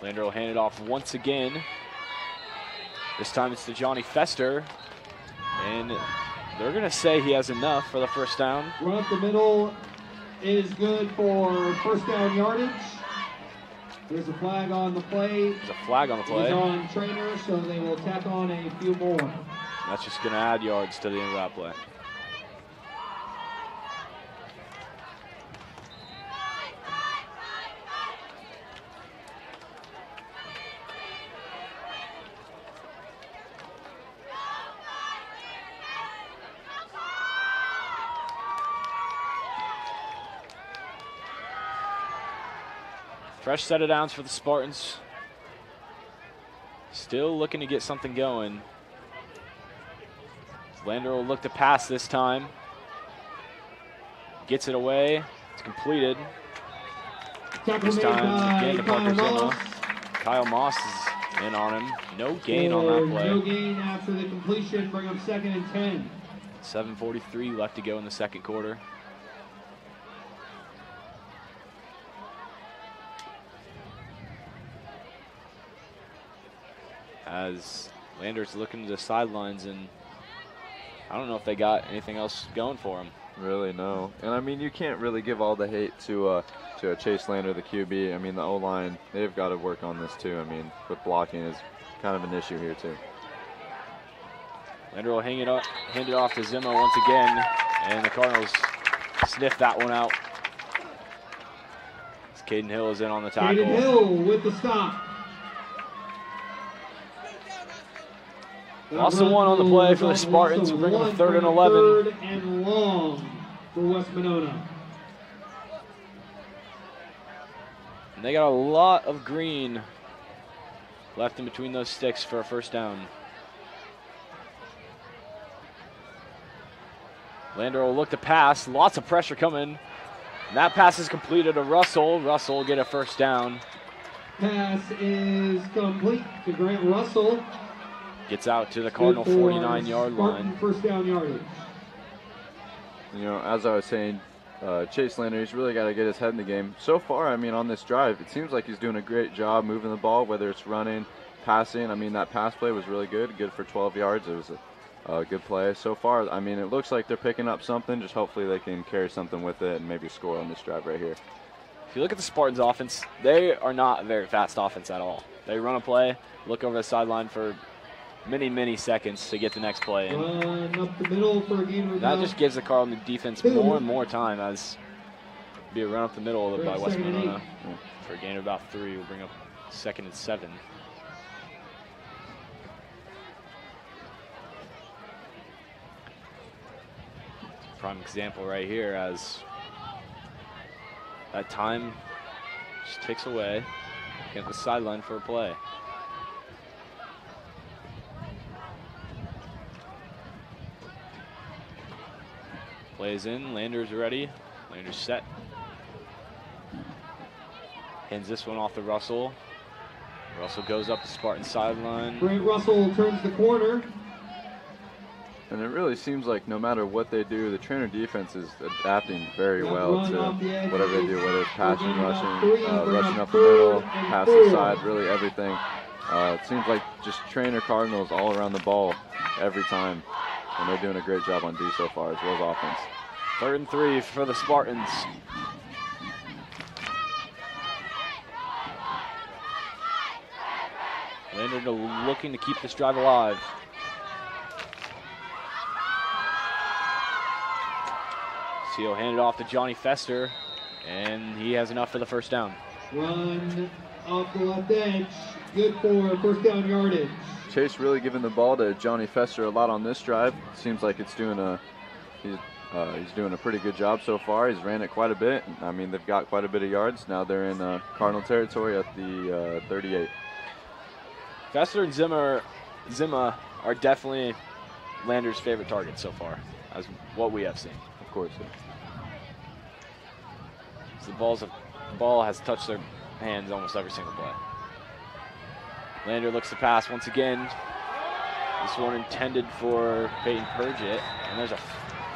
Lander will hand it off once again. This time it's to Johnny Fester. And they're going to say he has enough for the first down. Run up the middle is good for first down yardage. There's a flag on the play. There's a flag on the play. It's on Treynor, so they will tack on a few more. That's just going to add yards to the end of that play. Fresh set of downs for the Spartans. Still looking to get something going. Lander will look to pass this time. Gets it away. It's completed. This time again to Parker Zimmer. Kyle Moss is in on him. No gain on that play. No gain after the completion. Bring up 2nd and 10. 7:43 left to go in the second quarter. As Lander's looking to the sidelines, and I don't know if they got anything else going for him. Really, no. And I mean, you can't really give all the hate to Chase Lander, the QB. I mean, the O-line, they've got to work on this too. I mean, but blocking is kind of an issue here too. Lander will hand it off to Zimmo once again, and the Cardinals sniff that one out. As Caden Hill is in on the tackle. Caden Hill with the stop. Lost the one on the play for the Spartans, bring up 3rd and 11. 3rd and long for West Monona. And they got a lot of green left in between those sticks for a first down. Lander will look to pass, lots of pressure coming. And that pass is completed to Russell. Russell will get a first down. Pass is complete to Grant Russell. Gets out to the Cardinal 49-yard line. First down yardage. You know, as I was saying, Chase Lander, he's really got to get his head in the game. So far, I mean, on this drive, it seems like he's doing a great job moving the ball, whether it's running, passing. I mean, that pass play was really good for 12 yards. It was a good play. So far, I mean, it looks like they're picking up something. Just hopefully they can carry something with it and maybe score on this drive right here. If you look at the Spartans' offense, they are not a very fast offense at all. They run a play, look over the sideline for many seconds to get the next play in. Run up the middle for a gain of that just gives the Cardinal defense more and more time, as be a run up the middle by West Monona for a gain of about 3. We'll bring up 2nd and 7. Prime example right here, as that time just ticks away. Get the sideline for a play. Plays in, Lander's ready. Lander's set. Hands this one off to Russell. Russell goes up the Spartan sideline. Grant Russell turns the corner. And it really seems like no matter what they do, the Treynor defense is adapting very well to whatever they do, whether it's passing, rushing up the middle, pass inside, really everything. It seems like just Treynor Cardinals all around the ball every time. And they're doing a great job on D so far, as well as offense. 3rd and 3 for the Spartans. Lander looking to keep this drive alive. So he'll hand it off to Johnny Fester, and he has enough for the first down. Run off the left edge, good for first down yardage. Chase really giving the ball to Johnny Fester a lot on this drive. Seems like it's doing he's doing a pretty good job so far. He's ran it quite a bit. I mean, they've got quite a bit of yards. Now they're in Cardinal territory at the 38. Fester and Zimma are definitely Lander's favorite targets so far, as what we have seen. Of course. Yeah. So the ball has touched their hands almost every single play. Lander looks to pass once again. This one intended for Peyton Purgett, and there's a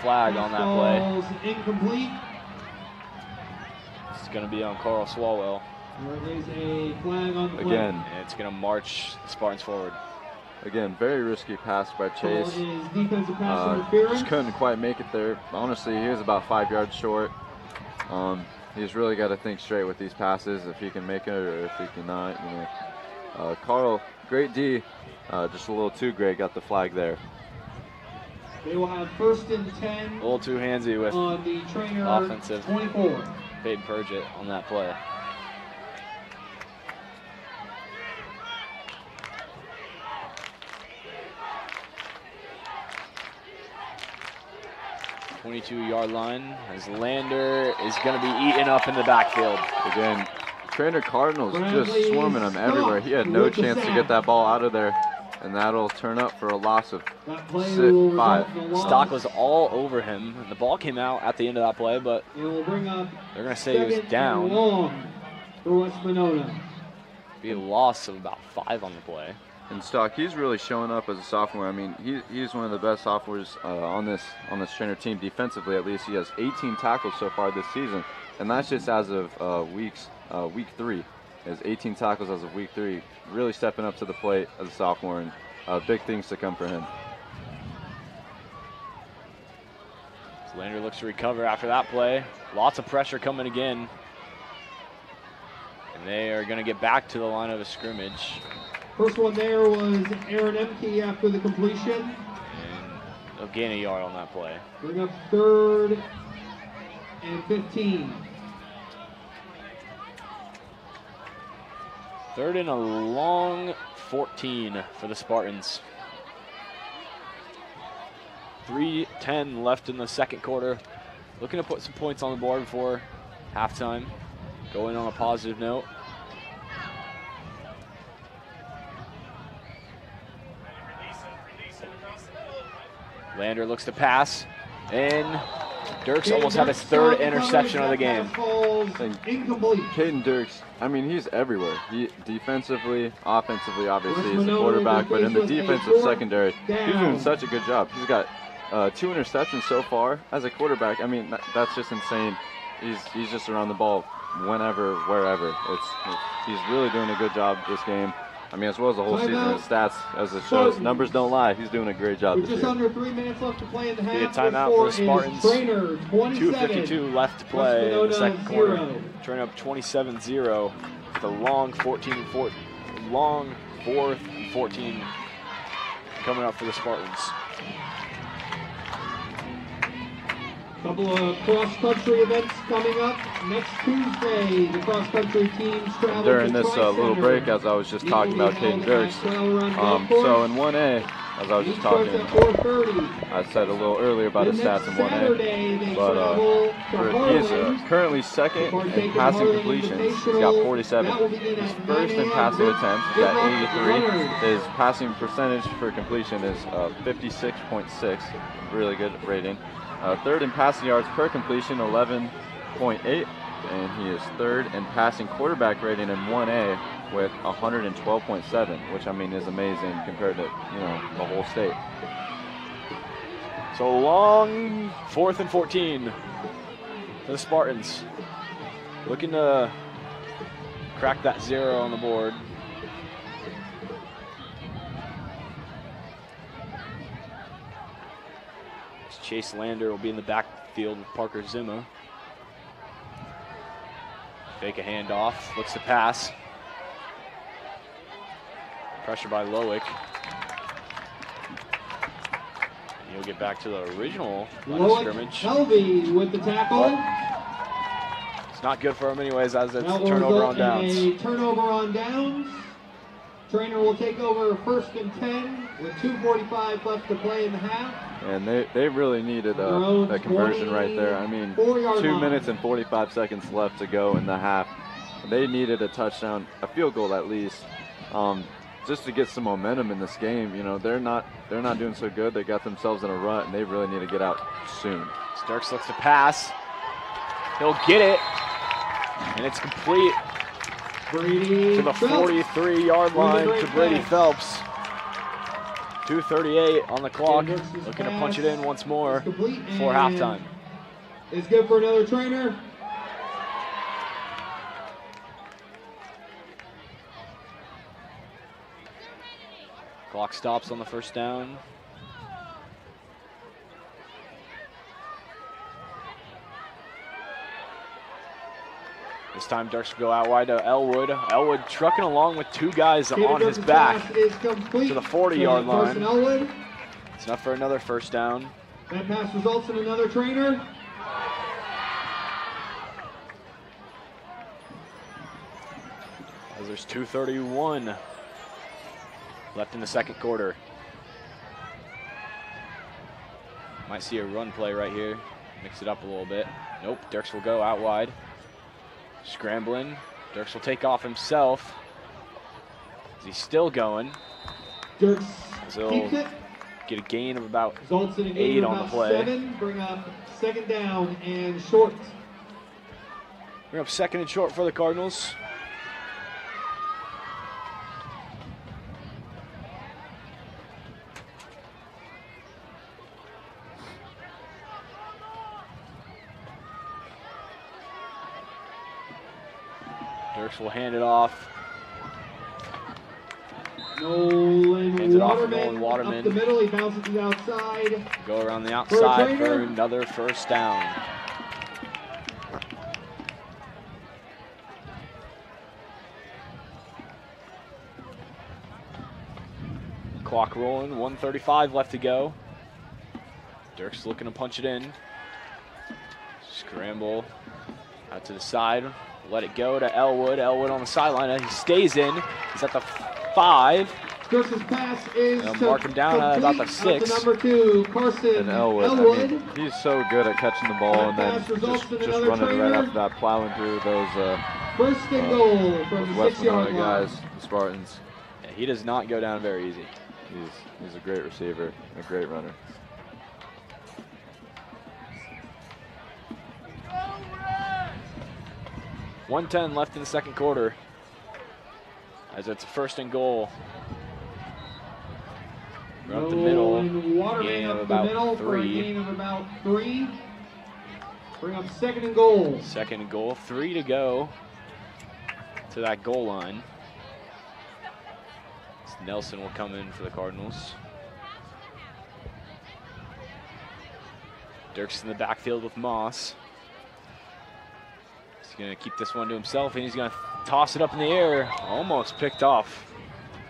flag on that play. Incomplete. It's going to be on Carl Swalwell. There is a flag on the play. Again. And it's going to march the Spartans forward. Again, very risky pass by Chase. Defensive pass interference. Just couldn't quite make it there. Honestly, he was about 5 yards short. He's really got to think straight with these passes, if he can make it or if he cannot. You know, Carl, great D, just a little too great. Got the flag there. They will have 1st and 10. A little too handsy with on the Treynor offensive 24. Peyton Purgett on that play. .22-yard line, as Lander is going to be eaten up in the backfield. Again, Treynor Cardinals just swarming him everywhere. He had no chance to get that ball out of there, and that'll turn up for a loss of 5. Stock was all over him, and the ball came out at the end of that play, but they're going to say he was down. For West Monona. Be a loss of about 5 on the play. And Stock, he's really showing up as a sophomore. I mean, he's one of the best sophomores on this Treynor team defensively. At least he has 18 tackles so far this season, and that's just as of week 3. He has 18 tackles as of week 3. Really stepping up to the plate as a sophomore, and big things to come for him. Lander looks to recover after that play. Lots of pressure coming again. And they are going to get back to the line of a scrimmage. First one there was Aaron Emke after the completion. And they'll gain a yard on that play. Bring up 3rd and 15. 3rd and a long 14 for the Spartans. 3:10 left in the second quarter. Looking to put some points on the board before halftime. Going on a positive note. Lander looks to pass, and Dirks almost had his 3rd interception of the game. Caden Dirks, I mean, he's everywhere. He defensively, offensively, obviously, he's a quarterback, but in the defensive secondary, he's doing such a good job. He's got 2 interceptions so far as a quarterback. I mean, that's just insane. He's just around the ball whenever, wherever. He's really doing a good job this game. I mean, as well as the whole season. His stats, as it shows, numbers don't lie. He's doing a great job this year. Just under 3 minutes left to play in the half. Be a timeout for the Spartans. 2:52 left to play in the second quarter. Treynor up 27-0. With a long 4th and 14 coming up for the Spartans. Couple of cross-country events coming up next Tuesday. The cross-country teams travel during this little break, as I was just talking about Caden Dirks. So in 1A, as I was just talking, I said a little earlier about his stats in 1A, but he is currently 2nd in passing completions. He's got 47. He's 1st in passing attempts. He's got 83. His passing percentage for completion is 56.6. Really good rating. 3rd in passing yards per completion, 11.8, and he is 3rd in passing quarterback rating in 1A with 112.7, which I mean is amazing compared to the whole state. So long 4th and 14 for the Spartans, looking to crack that 0 on the board. Chase Lander will be in the backfield with Parker Zima. Fake a handoff, looks to pass. Pressure by Loic. He'll get back to the original line of scrimmage. Helvey with the tackle. It's not good for him anyways, as it's a turnover on downs. A turnover on downs. Treynor will take over 1st and 10 with 2:45 left to play in the half. And they really needed a conversion right there. I mean, 2 minutes and 45 seconds left to go in the half. They needed a touchdown, a field goal at least, just to get some momentum in this game. They're not doing so good. They got themselves in a rut, and they really need to get out soon. Starks looks to pass. He'll get it, and it's complete to the 43-yard line to Brady Phelps. 2:38 on the clock, looking to punch it in once more before halftime. It's good for another Treynor. Clock stops on the 1st down. This time Dirks will go out wide to Elwood. Elwood trucking along with 2 guys on his back to the 40-yard line. It's enough for another 1st down. That pass results in another Treynor. As there's 2:31 left in the second quarter. Might see a run play right here. Mix it up a little bit. Nope, Dirks will go out wide. Scrambling, Dirks will take off himself. He's still going. Dirks So keeps it. get a gain of about Results in a 8 gain of on the about play. 7. Bring up second down and short. Bring up second and short for the Cardinals. Dirks will hand it off. Hands it off to Nolan Waterman. Up the middle, he bounces to the outside. Go around the outside for Treynor. another first down. Clock rolling, 1:35 left to go. Dirks looking to punch it in. Scramble out to the side. Let it go to Elwood. Elwood on the sideline. He stays in. He's at the 5. Dirks' pass is They'll mark him down at about the 6. Number 2, Carson And Elwood, I mean, he's so good at catching the ball and then just running right after that, plowing through those first and goal from the West 6-yard Monona line. guys, the Spartans. Yeah, he does not go down very easy. He's a great receiver, a great runner. .110 left in the second quarter. As it's a first and goal. We're up the middle. Gain of about 3. Gain of about 3. Bring up second and goal. Second and goal. 3 to go to that goal line. Nelson will come in for the Cardinals. Dirks in the backfield with Moss. He's going to keep this one to himself, and he's going to toss it up in the air. Almost picked off.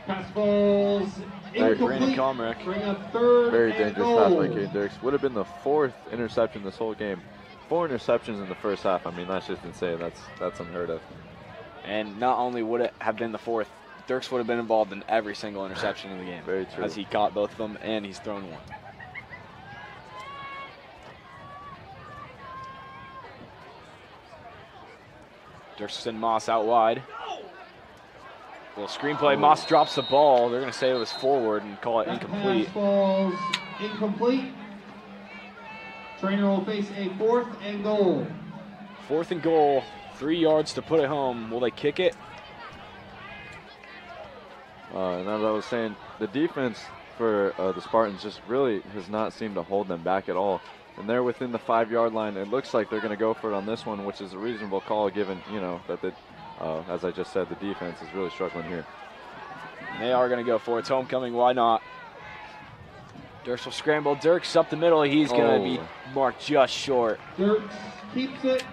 Pass falls Brandon incomplete. Comrick. Bring up third Very and dangerous goal. pass by Caden Dirks. Would have been the 4th interception this whole game. 4 interceptions in the first half. I mean, that's just insane. That's unheard of. And not only would it have been the 4th, Dirks would have been involved in every single interception in the game. Very true. As he caught both of them, and he's thrown one. Dirks send Moss out wide. Little screenplay. Moss drops the ball. They're going to say it was forward and call it incomplete. Pass falls incomplete. Treynor will face a 4th and goal. 4th and goal. 3 yards to put it home. Will they kick it? And as I was saying, the defense for the Spartans just really has not seemed to hold them back at all. And they're within the 5-yard line. It looks like they're going to go for it on this one, which is a reasonable call given, you know, that as I just said, the defense is really struggling here. They are going to go for it. It's homecoming. Why not? Dirks will scramble. Dirks up the middle. He's going to be marked just short. Dirks keeps it.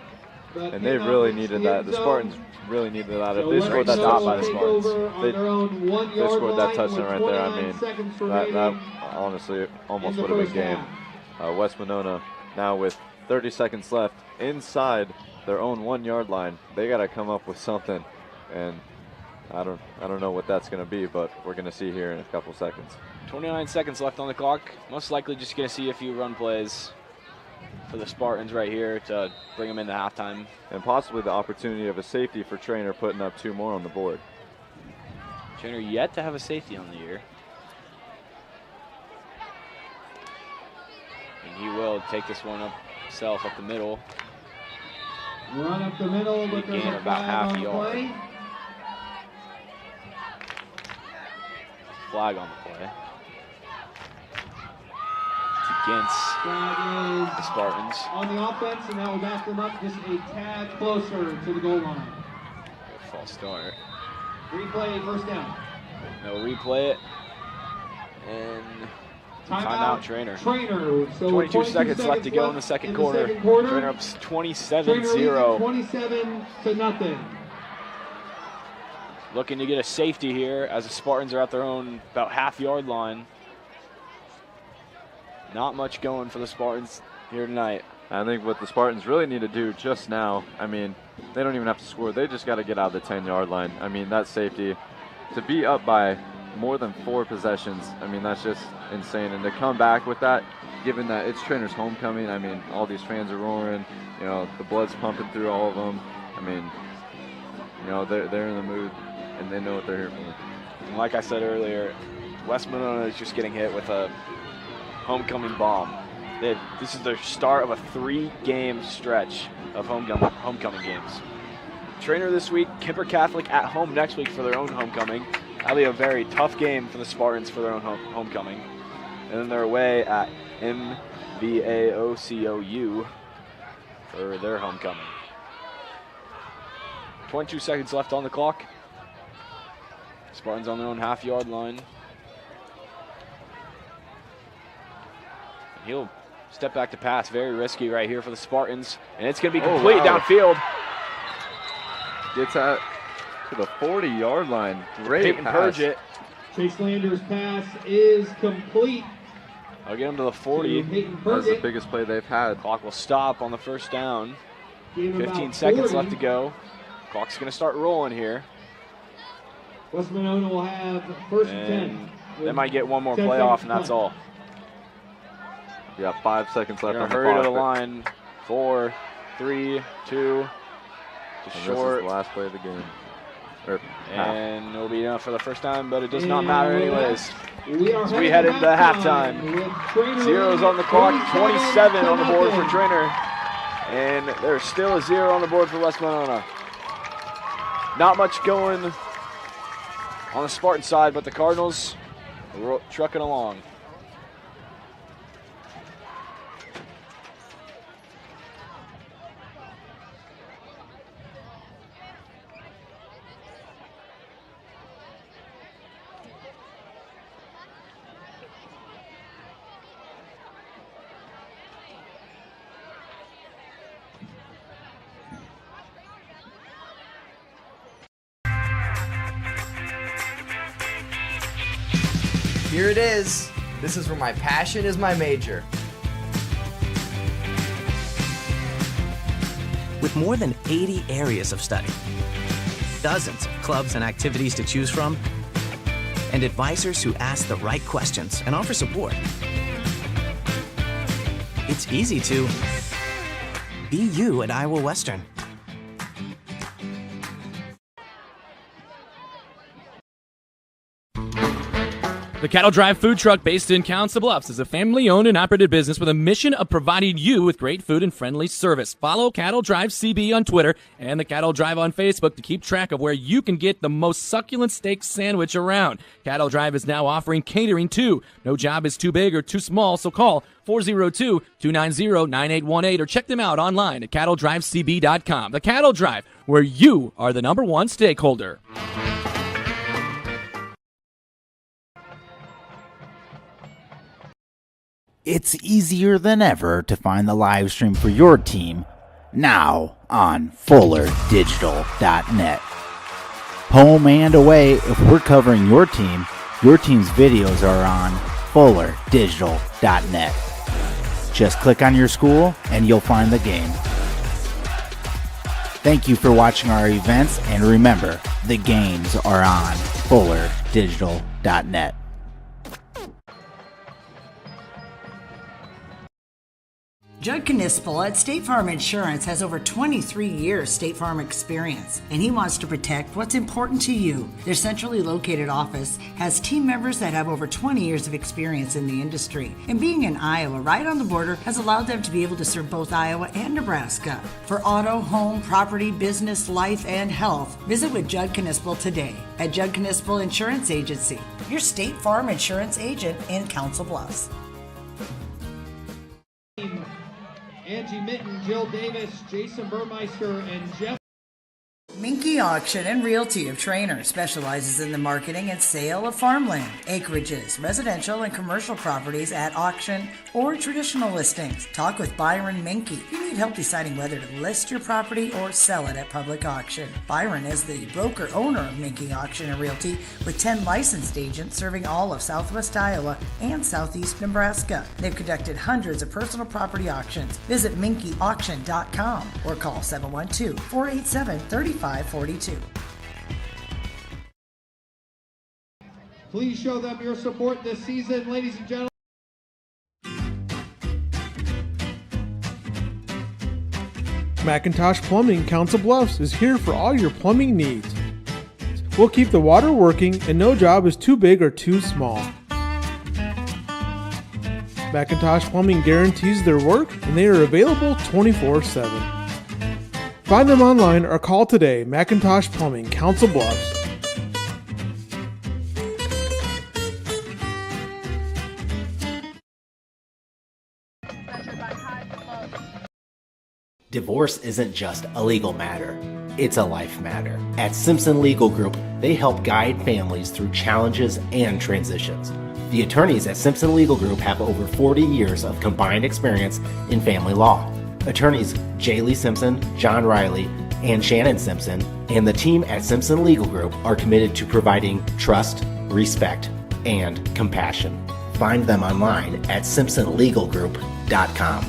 And they really needed that. The Spartans really needed that. If they scored that stop touchdown, by the Spartans. They scored that touchdown right there. I mean, that honestly almost would have been game. West Monona now with 30 seconds left inside their own 1-yard line. They got to come up with something, and I don't know what that's going to be, but we're going to see here in a couple seconds. 29 seconds left on the clock. Most likely just going to see a few run plays for the Spartans right here to bring them into halftime. And possibly the opportunity of a safety for Treynor putting up 2 more on the board. Treynor yet to have a safety on the year. And he will take this one up himself up the middle. Run up the middle, but there's Gain a about flag half on a the yard. play. Flag on the play. It's against Flag the is Spartans. on the offense, and that will back them up just a tad closer to the goal line. False start. Replay, first down. They'll replay it. And timeout, Treynor. Treynor. So 22 seconds left to go in the second quarter. Treynor up 27-0. 27-0. Looking to get a safety here as the Spartans are at their own about half-yard line. Not much going for the Spartans here tonight. I think what the Spartans really need to do just now, I mean, they don't even have to score. They just got to get out of the 10-yard line. I mean, that safety, to be up by more than 4 possessions, I mean, that's just insane. And to come back with that, given that it's Treynor's homecoming, I mean, all these fans are roaring, you know, the blood's pumping through all of them. I mean, You know, they're in the mood, and they know what they're here for. And like I said earlier, West Monona is just getting hit with a homecoming bomb. This is their start of a 3-game stretch of homecoming games. Treynor this week, Kemper Catholic at home next week for their own homecoming. That'll be a very tough game for the Spartans for their own homecoming. And then they're away at MVAOCOU for their homecoming. 22 seconds left on the clock. Spartans on their own half-yard line. He'll step back to pass, very risky right here for the Spartans. And it's going to be complete downfield. Gets out to the 40-yard line. Great Peyton pass. Purge it. Chase Landers' pass is complete. I'll get him to the 40. That's the biggest play they've had. Clock will stop on the first down. Gave him 15 about seconds 40. left to go. Clock's going to start rolling here. West Monona will have first and 10. They might get one more 10 play off, seconds and that's left. all. You got 5 seconds left They're on going the to hurry clock. to the line. 4, 3, 2. Just And short. This is the last play of the game. Or half. And it'll be enough for the first time, but it does not matter anyways. So we head into halftime. Zeros on the clock, 27 on the board for Treynor. And there's still a 0 on the board for West Monona. Not much going on the Spartan side, but the Cardinals are trucking along. Here it is. This is where my passion is my major. With more than 80 areas of study, dozens of clubs and activities to choose from, and advisors who ask the right questions and offer support, it's easy to be you at Iowa Western. The Cattle Drive food truck based in Council Bluffs is a family-owned and operated business with a mission of providing you with great food and friendly service. Follow Cattle Drive CB on Twitter and the Cattle Drive on Facebook to keep track of where you can get the most succulent steak sandwich around. Cattle Drive is now offering catering too. No job is too big or too small, so call 402-290-9818 or check them out online at cattledrivecb.com. The Cattle Drive, where you are the #1 stakeholder. It's easier than ever to find the live stream for your team now on FullerDigital.net. Home and away, if we're covering your team's videos are on FullerDigital.net. Just click on your school and you'll find the game. Thank you for watching our events, and remember, the games are on FullerDigital.net. Judd Knispel at State Farm Insurance has over 23 years State Farm experience, and he wants to protect what's important to you. Their centrally located office has team members that have over 20 years of experience in the industry, and being in Iowa right on the border has allowed them to be able to serve both Iowa and Nebraska. For auto, home, property, business, life, and health, visit with Judd Knispel today at Judd Knispel Insurance Agency, your State Farm insurance agent in Council Bluffs. Angie Mitten, Jill Davis, Jason Burmeister, and Jeff. Minky Auction and Realty of Treynor specializes in the marketing and sale of farmland, acreages, residential and commercial properties at auction or traditional listings. Talk with Byron Minky. You need help deciding whether to list your property or sell it at public auction. Byron is the broker owner of Minky Auction and Realty with 10 licensed agents serving all of Southwest Iowa and Southeast Nebraska. They've conducted hundreds of personal property auctions. Visit minkyauction.com or call 712-487-3542. Please show them your support this season, ladies and gentlemen. Macintosh Plumbing, Council Bluffs is here for all your plumbing needs. We'll keep the water working and no job is too big or too small. Macintosh Plumbing guarantees their work and they are available 24/7. Find them online or call today. Macintosh Plumbing, Council Bluffs. Divorce isn't just a legal matter, it's a life matter. At Simpson Legal Group, they help guide families through challenges and transitions. The attorneys at Simpson Legal Group have over 40 years of combined experience in family law. Attorneys Jaylee Simpson, John Riley, and Shannon Simpson, and the team at Simpson Legal Group are committed to providing trust, respect, and compassion. Find them online at simpsonlegalgroup.com.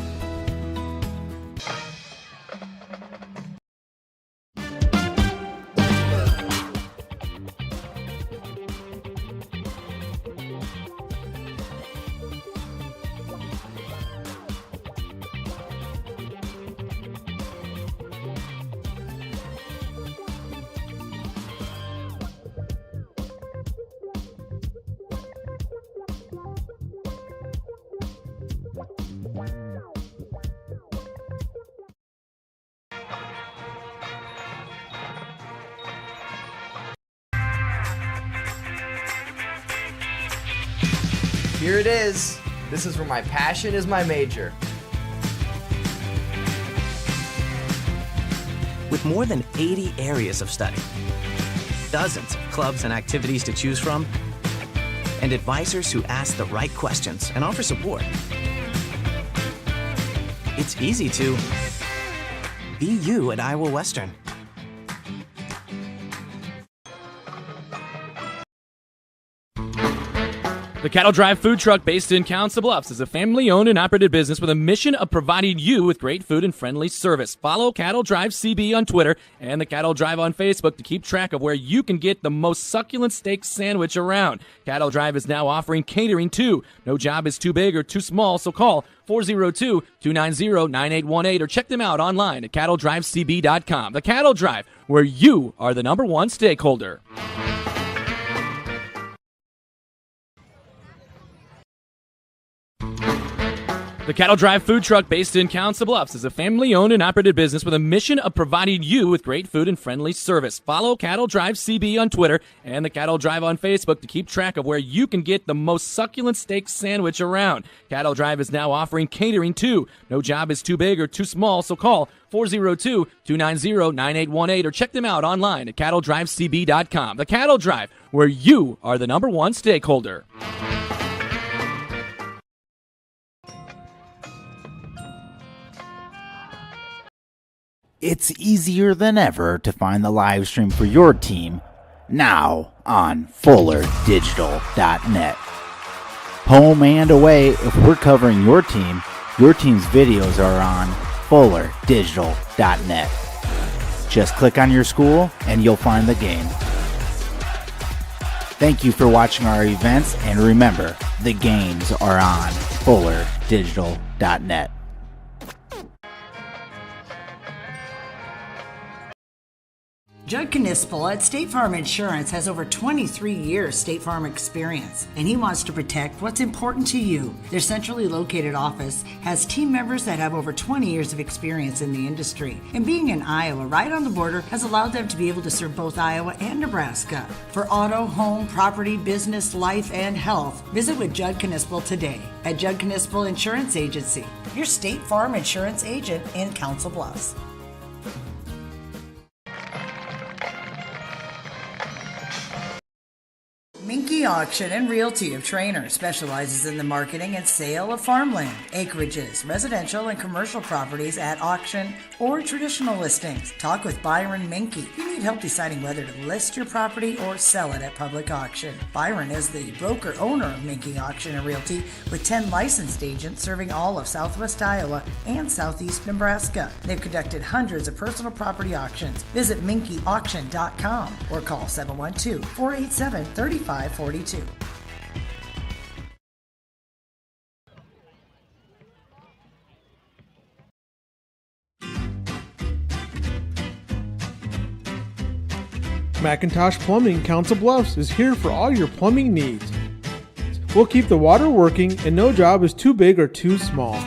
Here it is. This is where my passion is my major. With more than 80 areas of study, dozens of clubs and activities to choose from, and advisors who ask the right questions and offer support, it's easy to be you at Iowa Western. The Cattle Drive food truck based in Council Bluffs is a family-owned and operated business with a mission of providing you with great food and friendly service. Follow Cattle Drive CB on Twitter and the Cattle Drive on Facebook to keep track of where you can get the most succulent steak sandwich around. Cattle Drive is now offering catering too. No job is too big or too small, so call 402-290-9818 or check them out online at cattledrivecb.com. The Cattle Drive, where you are the number one stakeholder. The Cattle Drive food truck based in Council Bluffs is a family-owned and operated business with a mission of providing you with great food and friendly service. Follow Cattle Drive CB on Twitter and the Cattle Drive on Facebook to keep track of where you can get the most succulent steak sandwich around. Cattle Drive is now offering catering too. No job is too big or too small, so call 402-290-9818 or check them out online at cattledrivecb.com. The Cattle Drive, where you are the number one stakeholder. It's easier than ever to find the live stream for your team now on FullerDigital.net. Home and away, if we're covering your team's videos are on FullerDigital.net. Just click on your school and you'll find the game. Thank you for watching our events, and remember, the games are on FullerDigital.net. Judd Knispel at State Farm Insurance has over 23 years State Farm experience, and he wants to protect what's important to you. Their centrally located office has team members that have over 20 years of experience in the industry, and being in Iowa right on the border has allowed them to be able to serve both Iowa and Nebraska. For auto, home, property, business, life, and health, visit with Judd Knispel today at Judd Knispel Insurance Agency, your State Farm Insurance agent in Council Bluffs. Minky Auction and Realty of Treynor specializes in the marketing and sale of farmland, acreages, residential and commercial properties at auction or traditional listings. Talk with Byron Minky. If you need help deciding whether to list your property or sell it at public auction. Byron is the broker-owner of Minky Auction and Realty with 10 licensed agents serving all of Southwest Iowa and Southeast Nebraska. They've conducted hundreds of personal property auctions. Visit minkyauction.com or call 712-487-3542. Macintosh Plumbing, Council Bluffs is here for all your plumbing needs. We'll keep the water working and no job is too big or too small.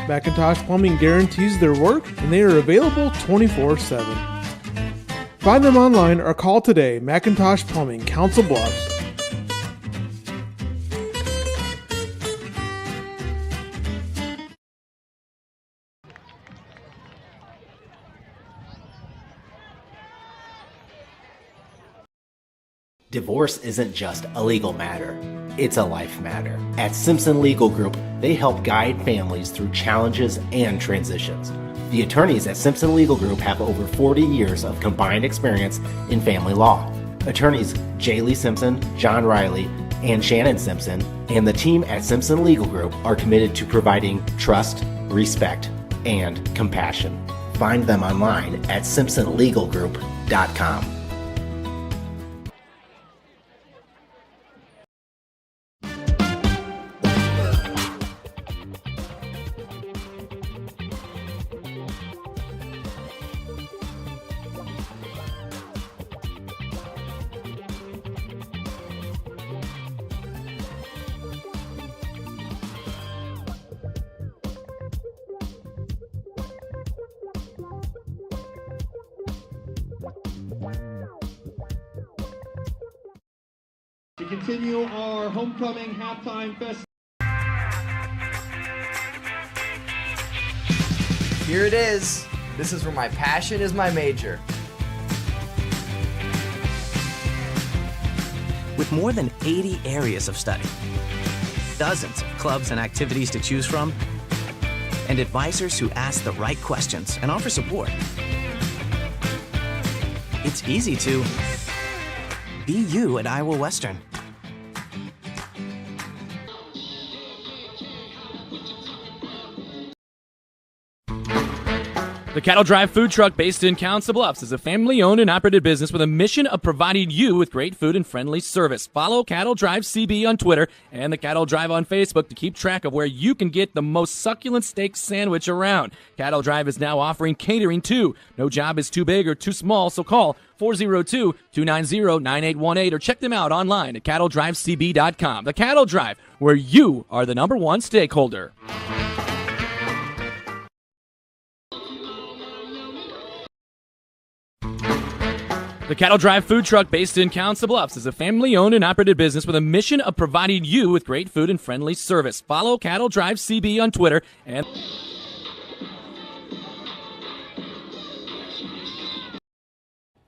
Macintosh Plumbing guarantees their work and they are available 24/7. Find them online or call today. Macintosh Plumbing, Council Bluffs. Divorce isn't just a legal matter, it's a life matter. At Simpson Legal Group, they help guide families through challenges and transitions. The attorneys at Simpson Legal Group have over 40 years of combined experience in family law. Attorneys J. Lee Simpson, John Riley, and Shannon Simpson, and the team at Simpson Legal Group are committed to providing trust, respect, and compassion. Find them online at simpsonlegalgroup.com. To continue our homecoming halftime fest. Here it is. This is where my passion is my major. With more than 80 areas of study, dozens of clubs and activities to choose from, and advisors who ask the right questions and offer support, it's easy to be you at Iowa Western. The Cattle Drive food truck based in Council Bluffs is a family-owned and operated business with a mission of providing you with great food and friendly service. Follow Cattle Drive CB on Twitter and the Cattle Drive on Facebook to keep track of where you can get the most succulent steak sandwich around. Cattle Drive is now offering catering too. No job is too big or too small, so call 402-290-9818 or check them out online at cattledrivecb.com. The Cattle Drive, where you are the number one stakeholder. The Cattle Drive food truck based in Council Bluffs is a family-owned and operated business with a mission of providing you with great food and friendly service. Follow Cattle Drive CB on Twitter and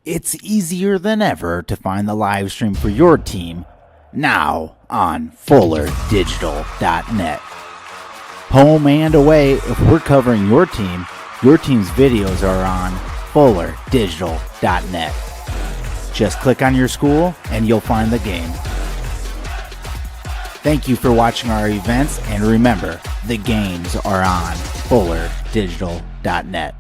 It's easier than ever to find the live stream for your team now on FullerDigital.net. Home and away, if we're covering your team's videos are on FullerDigital.net. Just click on your school and you'll find the game. Thank you for watching our events, and remember, the games are on FullerDigital.net.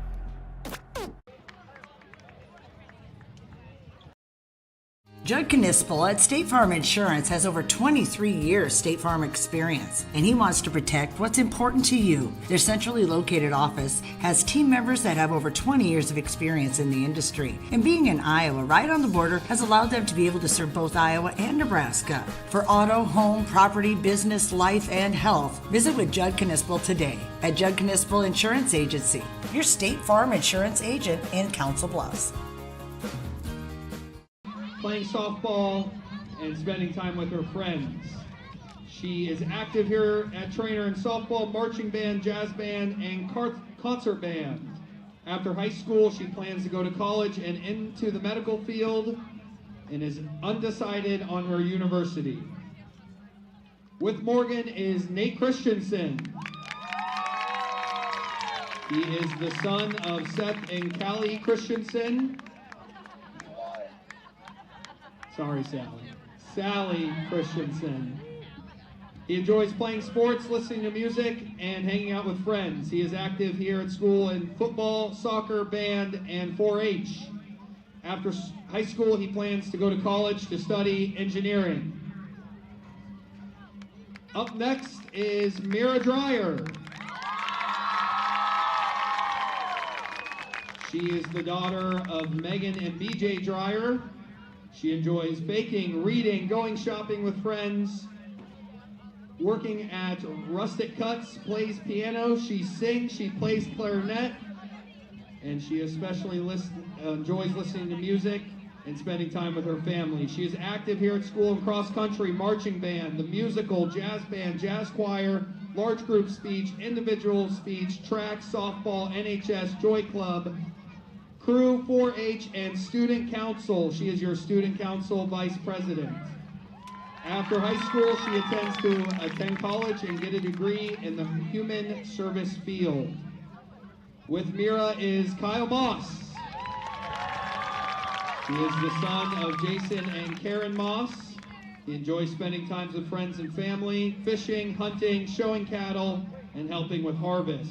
Judd Knispel at State Farm Insurance has over 23 years State Farm experience, and he wants to protect what's important to you. Their centrally located office has team members that have over 20 years of experience in the industry, and being in Iowa right on the border has allowed them to be able to serve both Iowa and Nebraska. For auto, home, property, business, life, and health, visit with Judd Knispel today at Judd Knispel Insurance Agency, your State Farm Insurance agent in Council Bluffs. Playing softball and spending time with her friends. She is active here at Treynor in softball, marching band, jazz band, and concert band. After high school, she plans to go to college and into the medical field and is undecided on her university. With Morgan is Nate Christensen. He is the son of Seth and Callie Christensen. Sorry, Sally Christensen. He enjoys playing sports, listening to music, and hanging out with friends. He is active here at school in football, soccer, band, and 4-H. After high school, he plans to go to college to study engineering. Up next is Mira Dreyer. She is the daughter of Megan and BJ Dreyer. She enjoys baking, reading, going shopping with friends, working at Rustic Cuts, plays piano, she sings, she plays clarinet, and she especially enjoys listening to music and spending time with her family. She is active here at school in cross country, marching band, the musical, jazz band, jazz choir, large group speech, individual speech, track, softball, NHS, Joy Club, crew, 4-H, and student council. She is your student council vice president. After high school, she intends to attend college and get a degree in the human service field. With Mira is Kyle Moss. He is the son of Jason and Karen Moss. He enjoys spending time with friends and family, fishing, hunting, showing cattle, and helping with harvest.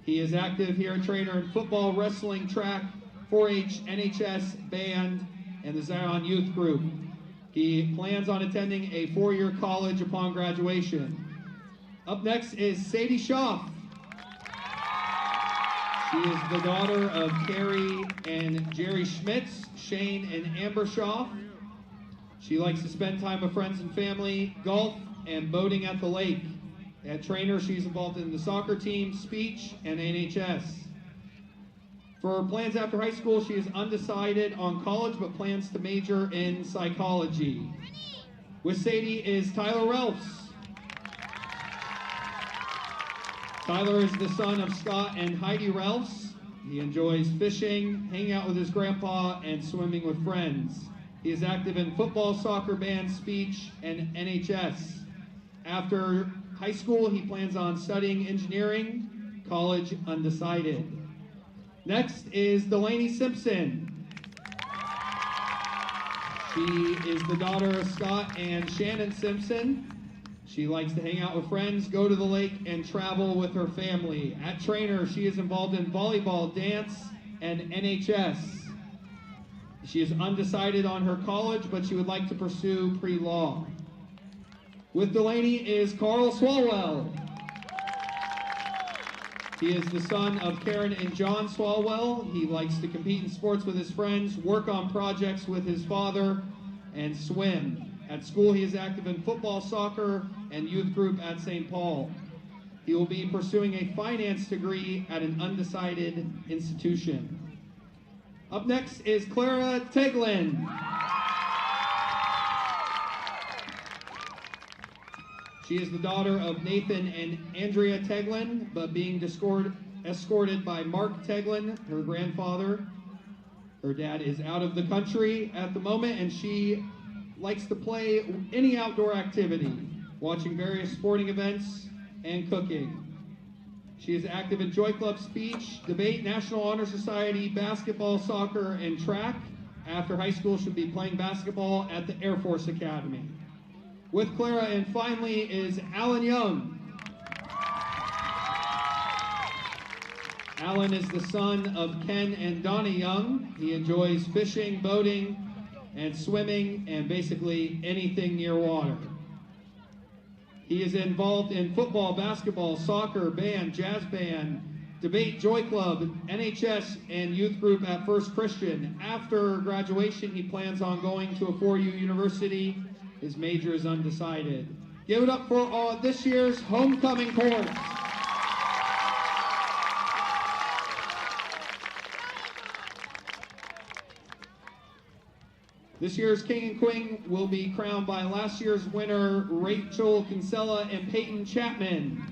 He is active here at Treynor in football, wrestling, track, 4-H, NHS, band, and the Zion Youth Group. He plans on attending a 4-year college upon graduation. Up next is Sadie Schaff. She is the daughter of Carrie and Jerry Schmitz, Shane and Amber Schaff. She likes to spend time with friends and family, golf, and boating at the lake. At Treynor, she's involved in the soccer team, speech, and NHS. For her plans after high school, she is undecided on college, but plans to major in psychology. With Sadie is Tyler Relfs. Tyler is the son of Scott and Heidi Relfs. He enjoys fishing, hanging out with his grandpa, and swimming with friends. He is active in football, soccer, band, speech, and NHS. After high school, he plans on studying engineering, college undecided. Next is Delaney Simpson. She is the daughter of Scott and Shannon Simpson. She likes to hang out with friends, go to the lake, and travel with her family. At Treynor, she is involved in volleyball, dance, and NHS. She is undecided on her college, but she would like to pursue pre-law. With Delaney is Carl Swalwell. He is the son of Karen and John Swalwell. He likes to compete in sports with his friends, work on projects with his father, and swim. At school, he is active in football, soccer, and youth group at St. Paul. He will be pursuing a finance degree at an undecided institution. Up next is Clara Teglin. She is the daughter of Nathan and Andrea Teglin, but being escorted by Mark Teglin, her grandfather. Her dad is out of the country at the moment, and she likes to play any outdoor activity, watching various sporting events and cooking. She is active in Joy Club, speech, debate, National Honor Society, basketball, soccer, and track. After high school, she'll be playing basketball at the Air Force Academy. With Clara, and finally, is Alan Young. Alan is the son of Ken and Donnie Young. He enjoys fishing, boating, and swimming, and basically anything near water. He is involved in football, basketball, soccer, band, jazz band, debate, Joy Club, NHS, and youth group at First Christian. After graduation, he plans on going to a 4U university. His major is undecided. Give it up for this year's homecoming chorus. This year's King and Queen will be crowned by last year's winner, Rachel Kinsella and Peyton Chapman.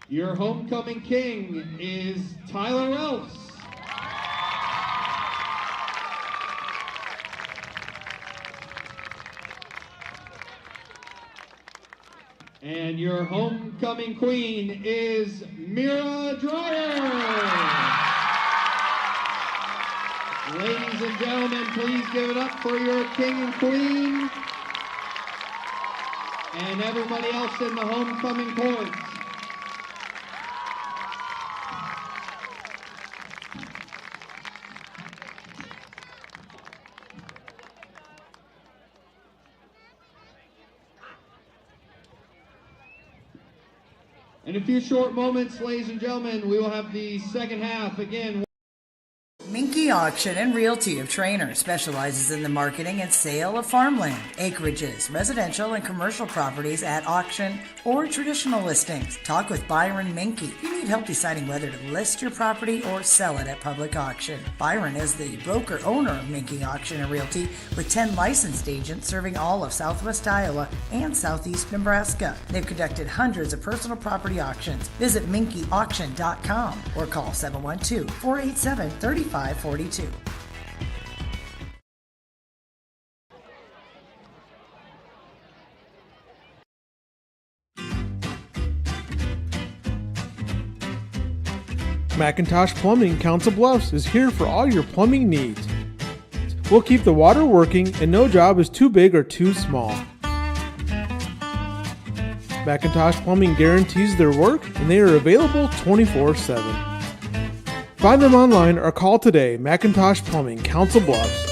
Your homecoming king is Tyler Relfs. And your homecoming queen is Mira Dreyer. Ladies and gentlemen, please give it up for your king and queen and everybody else in the homecoming chorus. In a few short moments, ladies and gentlemen, we will have the second half again. Minky Auction and Realty of Treynor specializes in the marketing and sale of farmland, acreages, residential and commercial properties at auction or traditional listings. Talk with Byron Minky if you need help deciding whether to list your property or sell it at public auction. Byron is the broker-owner of Minky Auction and Realty with 10 licensed agents serving all of southwest Iowa and southeast Nebraska. They've conducted hundreds of personal property auctions. Visit minkyauction.com or call 712-487-3542. Macintosh Plumbing, Council Bluffs is here for all your plumbing needs. We'll keep the water working and no job is too big or too small. Macintosh Plumbing guarantees their work and they are available 24/7. Find them online or call today. Macintosh Plumbing, Council Bluffs.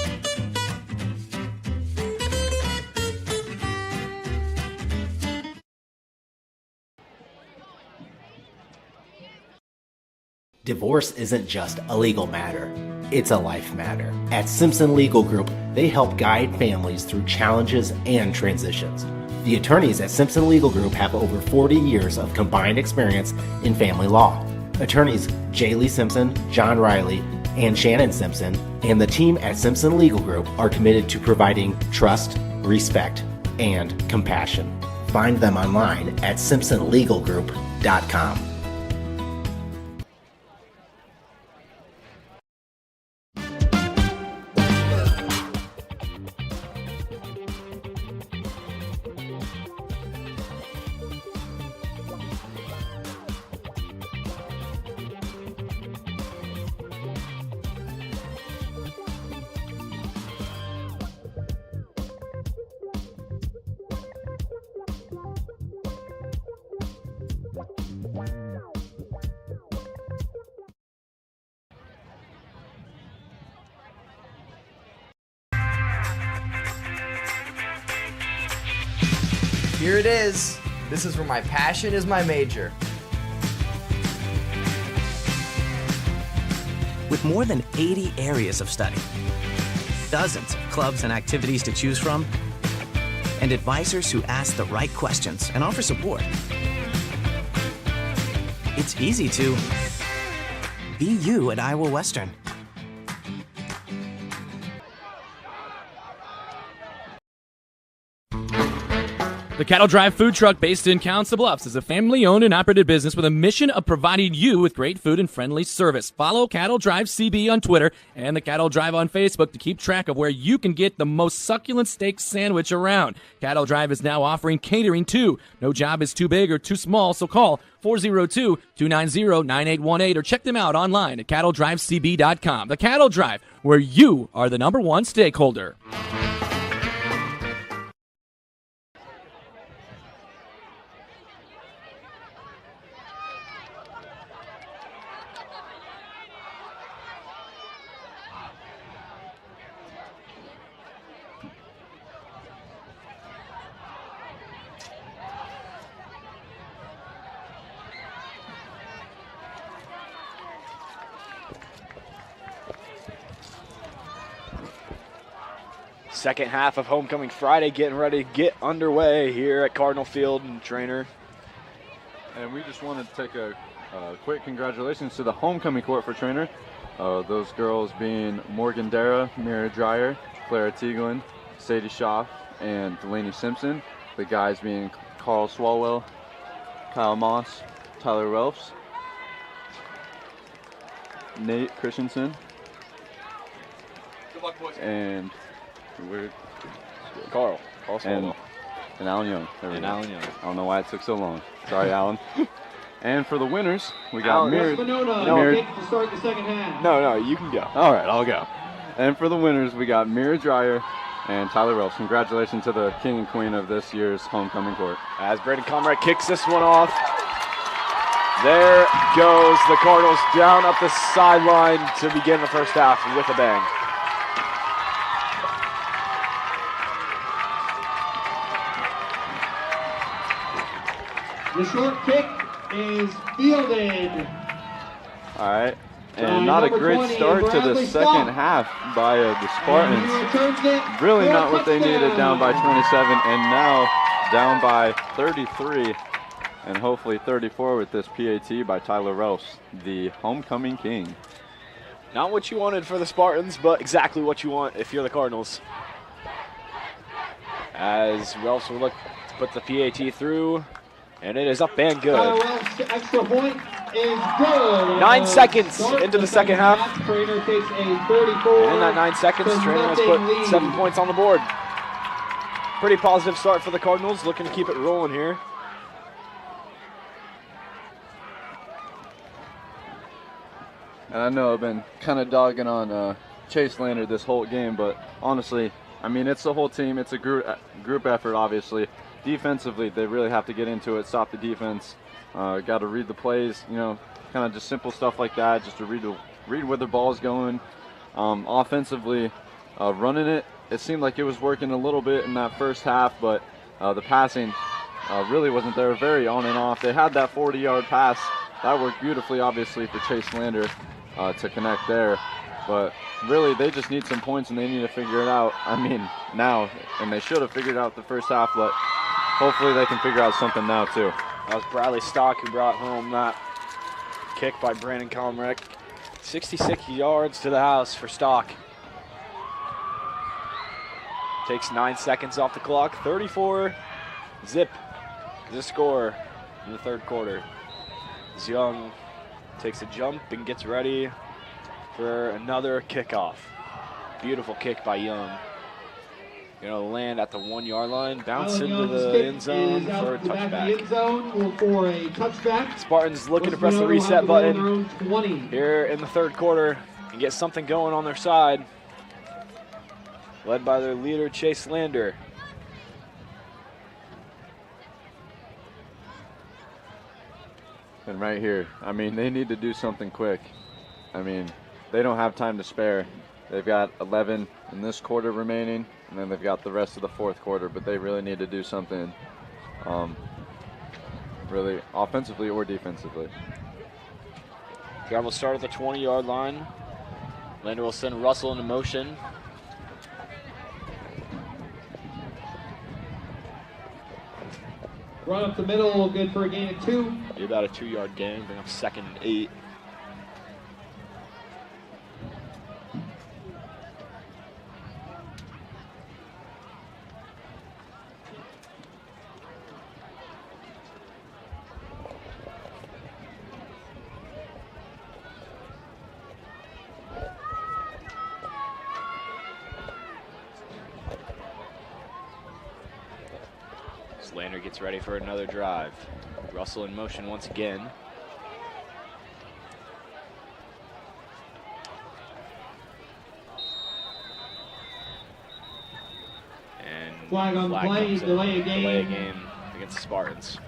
Divorce isn't just a legal matter, it's a life matter. At Simpson Legal Group, they help guide families through challenges and transitions. The attorneys at Simpson Legal Group have over 40 years of combined experience in family law. Attorneys Jaylee Simpson, John Riley, and Shannon Simpson, and the team at Simpson Legal Group are committed to providing trust, respect, and compassion. Find them online at simpsonlegalgroup.com. Here it is. This is where my passion is my major. With more than 80 areas of study, dozens of clubs and activities to choose from, and advisors who ask the right questions and offer support, it's easy to be you at Iowa Western. The Cattle Drive food truck based in Council Bluffs is a family-owned and operated business with a mission of providing you with great food and friendly service. Follow Cattle Drive CB on Twitter and the Cattle Drive on Facebook to keep track of where you can get the most succulent steak sandwich around. Cattle Drive is now offering catering too. No job is too big or too small, so call 402-290-9818 or check them out online at cattledrivecb.com. The Cattle Drive, where you are the number one stakeholder. Second half of Homecoming Friday getting ready to get underway here at Cardinal Field in Treynor. And we just wanted to take a quick congratulations to the homecoming court for Treynor. Those girls being Morgan Dara, Mira Dreyer, Clara Tieglin, Sadie Schaff, and Delaney Simpson. The guys being Carl Swalwell, Kyle Moss, Tyler Relfs, Nate Christensen, Good luck, boys. and Carl Swalwell. And Alan Young. Alan Young. I don't know why it took so long. Sorry, Alan. And for the winners, we got Alan, West Monona, kick to start the second half. No, you can go. All right, I'll go. And for the winners, we got Mira Dreyer and Tyler Wells. Congratulations to the king and queen of this year's homecoming court. As Braden Comrade kicks this one off, there goes the Cardinals down up the sideline to begin the first half with a bang. The short kick is fielded. All right. And not a great start to the second half by the Spartans. Really not what they needed, down by 27, and now down by 33, and hopefully 34 with this PAT by Tyler Rouse, the homecoming king. Not what you wanted for the Spartans, but exactly what you want if you're the Cardinals. As Rouse will look to put the PAT through, and it is up and good. Extra point is good. 9 seconds into the second half. Treynor takes a 34. And in that 9 seconds, Treynor has put lead. 7 points on the board. Pretty positive start for the Cardinals, looking to keep it rolling here. And I know I've been kind of dogging on Chase Lander this whole game, but honestly, I mean, it's the whole team. It's a group effort, obviously. Defensively, they really have to get into it, stop the defense. Got to read the plays, you know, kind of just simple stuff like that, just to read where the ball is going. Offensively, running it seemed like it was working a little bit in that first half, but the passing really wasn't there, very on and off. They had that 40-yard pass. That worked beautifully, obviously, for Chase Lander to connect there. But really, they just need some points, and they need to figure it out. I mean, now, and they should have figured out the first half, but hopefully they can figure out something now, too. That was Bradley Stock who brought home that kick by Brandon Comrick. 66 yards to the house for Stock. Takes 9 seconds off the clock. 34-zip is the score in the third quarter. As Young takes a jump and gets ready for another kickoff. Beautiful kick by Young. Gonna land at the 1 yard line, bounce into the end zone for a touchback. Spartans looking to press the reset button here in the third quarter and get something going on their side. Led by their leader, Chase Lander. And right here, I mean, they need to do something quick. I mean, they don't have time to spare. They've got 11 in this quarter remaining, and then they've got the rest of the fourth quarter, but they really need to do something really offensively or defensively. Drive will start at the 20-yard line. Lander will send Russell into motion. Run up the middle, good for a gain of 2. Be about a 2-yard gain, bring up 2nd and 8. Lander gets ready for another drive. Russell in motion once again. And flag on the play, delay a game against the Spartans.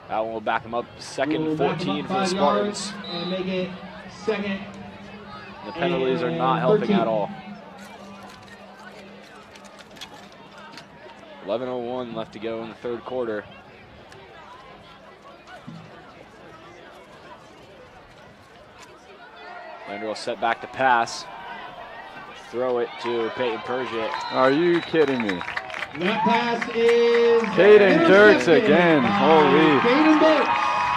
That one will back them up. 2nd and 14 for the Spartans. And make it 2nd. The penalties are not helping at all. 11:01 left to go in the third quarter. Lander will set back to pass. Throw it to Peyton Persiet. Are you kidding me? That pass is Caden Dirks again. Holy.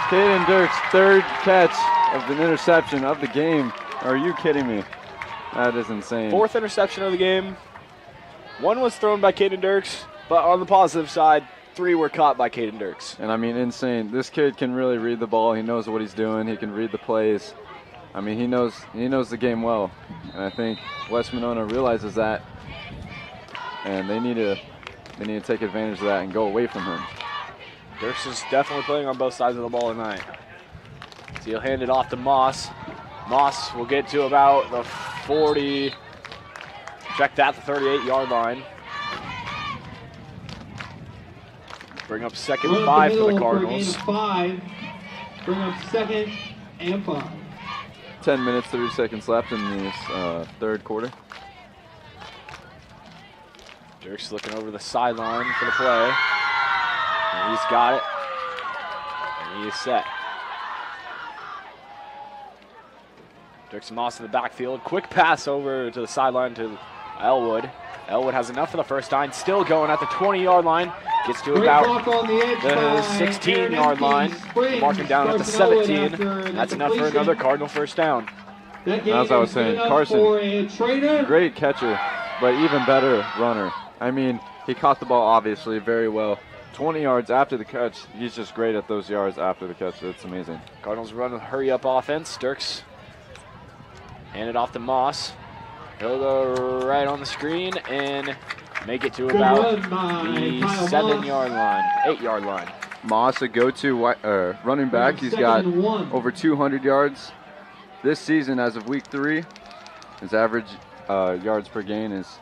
Caden Dirks, 3rd catch of the interception of the game. Are you kidding me? That is insane. 4th interception of the game. 1 was thrown by Caden Dirks. But on the positive side, 3 were caught by Caden Dirks. And I mean, insane. This kid can really read the ball. He knows what he's doing. He can read the plays. I mean, he knows the game well. And I think West Monona realizes that, and they need to take advantage of that and go away from him. Dirks is definitely playing on both sides of the ball tonight. So he'll hand it off to Moss. Moss will get to about the 40. Check that, the 38-yard line. Bring up 2nd and 5 for the Cardinals. 5. Bring up 2nd and 5. 10 minutes, 30 seconds left in this third quarter. Dirks looking over the sideline for the play. And he's got it. And he is set. Dirks and Moss in the backfield. Quick pass over to the sideline to Elwood. Elwood has enough for the first time. Still going at the 20-yard line. Gets to about the 16-yard line. Marking down at the 17. That's enough for another Cardinal first down. As I was saying, Carson, great catcher, but even better runner. I mean, he caught the ball obviously very well. 20 yards after the catch, he's just great at those yards after the catch. It's amazing. Cardinals run a hurry-up offense. Dirks hand it off to Moss. He'll go right on the screen and make it to about the 7-yard line, 8-yard line. Moss, a go-to running back. He's got over 200 yards this season as of week 3. His average yards per gain is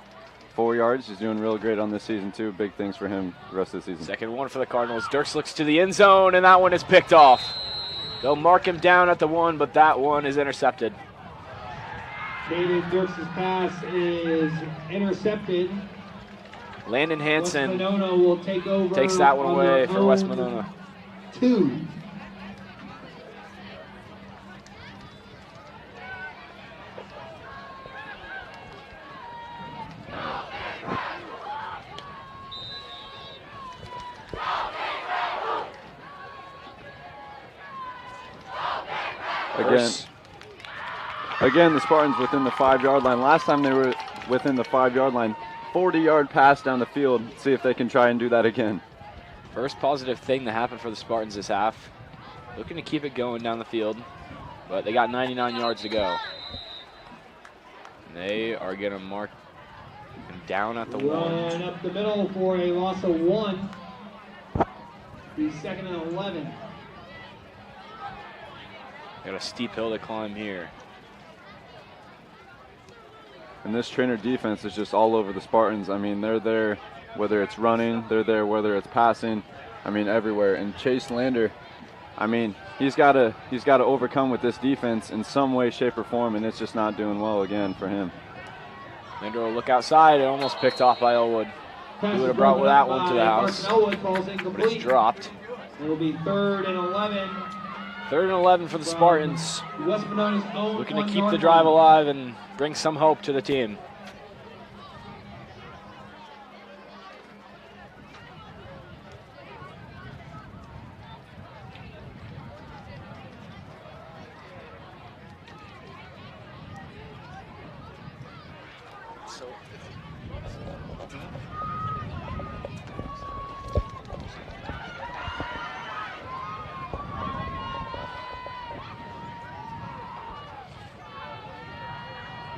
4 yards. He's doing real great on this season too. Big things for him the rest of the season. Second one for the Cardinals. Dirks looks to the end zone, and that one is picked off. They'll mark him down at the 1, but that one is intercepted. Caden Dirks' pass is intercepted. Landon Hansen Monona will take over takes that one away for West Monona. 2. Again, the Spartans within the 5-yard line. Last time they were within the 5-yard line. 40-yard pass down the field. See if they can try and do that again. First positive thing that happened for the Spartans this half. Looking to keep it going down the field, but they got 99 yards to go. And they are going to mark him down at the 1. Run up the middle for a loss of 1. The 2nd and 11. Got a steep hill to climb here. And this Treynor defense is just all over the Spartans. I mean, they're there whether it's running, they're there whether it's passing. I mean, everywhere. And Chase Lander, I mean, he's got to overcome with this defense in some way, shape, or form, and it's just not doing well again for him. Lander will look outside. It almost picked off by Elwood. He would have brought that one to the house. But it's dropped. It will be 3rd and 11. 3rd and 11 for the Spartans. West Monona's own looking to keep the 1-yard drive line. alive and bring some hope to the team.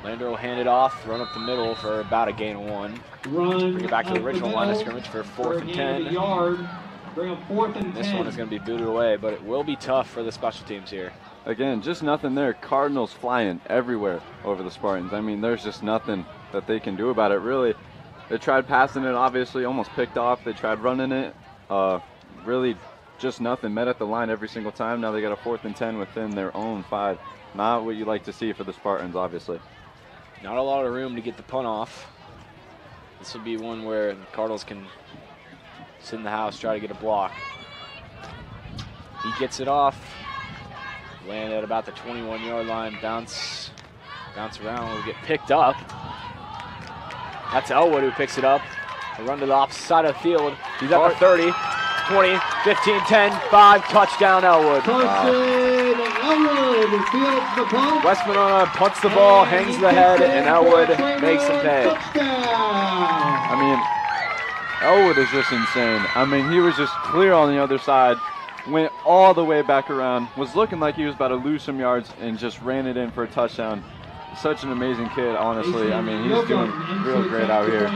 Lander will hand it off, run up the middle for about a gain of 1. Bring it back to the original line of scrimmage for 4th and 10. Bring up 4th and 10. This one is going to be booted away, but it will be tough for the special teams here. Again, just nothing there. Cardinals flying everywhere over the Spartans. I mean, there's just nothing that they can do about it, really. They tried passing it, obviously, almost picked off. They tried running it. Really just nothing. Met at the line every single time. Now they got a 4th and 10 within their own 5. Not what you like to see for the Spartans, obviously. Not a lot of room to get the punt off. This will be one where the Cardinals can sit in the house, try to get a block. He gets it off. Land at about the 21-yard line. Bounce around. Will get picked up. That's Elwood who picks it up. A run to the opposite side of the field. He's at the 30, 20, 15, 10, 5. Touchdown, Elwood. Elwood fields the punt. West Monona punts the ball, hangs the head, and Elwood makes him pay. I mean, Elwood is just insane. I mean, he was just clear on the other side, went all the way back around, was looking like he was about to lose some yards, and just ran it in for a touchdown. Such an amazing kid, honestly. I mean, he's doing real great out here.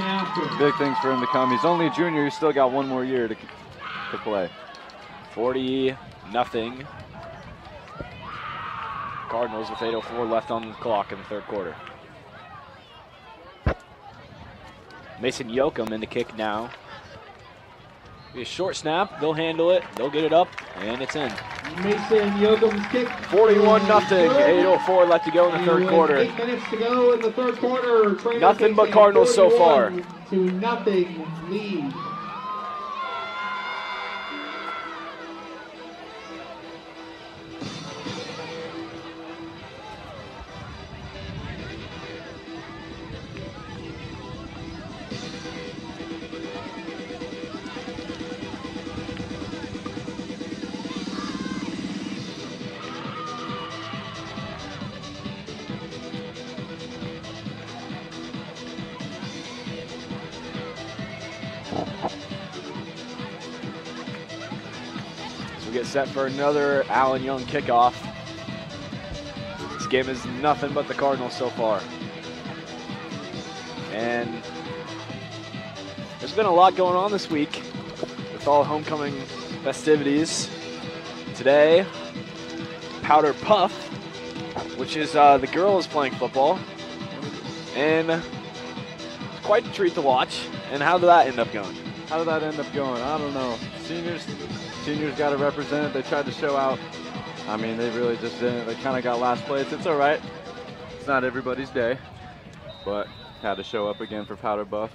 Big things for him to come. He's only a junior. He's still got 1 more year to play. 40-0. Cardinals with 8:04 left on the clock in the 3rd quarter. Mason Yoakum in the kick now. Be a short snap. They'll handle it. They'll get it up, and it's in. Mason Yoakum's kick. 41-0. 8:04 left to go in the third quarter. 8 minutes to go in the third quarter. Treynor Nothing but takes a Cardinals so far. 41-0 lead. Get set for another Allen Young kickoff. This game is nothing but the Cardinals so far. And there's been a lot going on this week with all homecoming festivities. Today, Powder Puff, which is the girls playing football. And it's quite a treat to watch. And how did that end up going? How did that end up going? I don't know. Seniors got to represent. They tried to show out. I mean, they really just didn't. They kind of got last place. It's all right. It's not everybody's day, but had to show up again for Powder Buff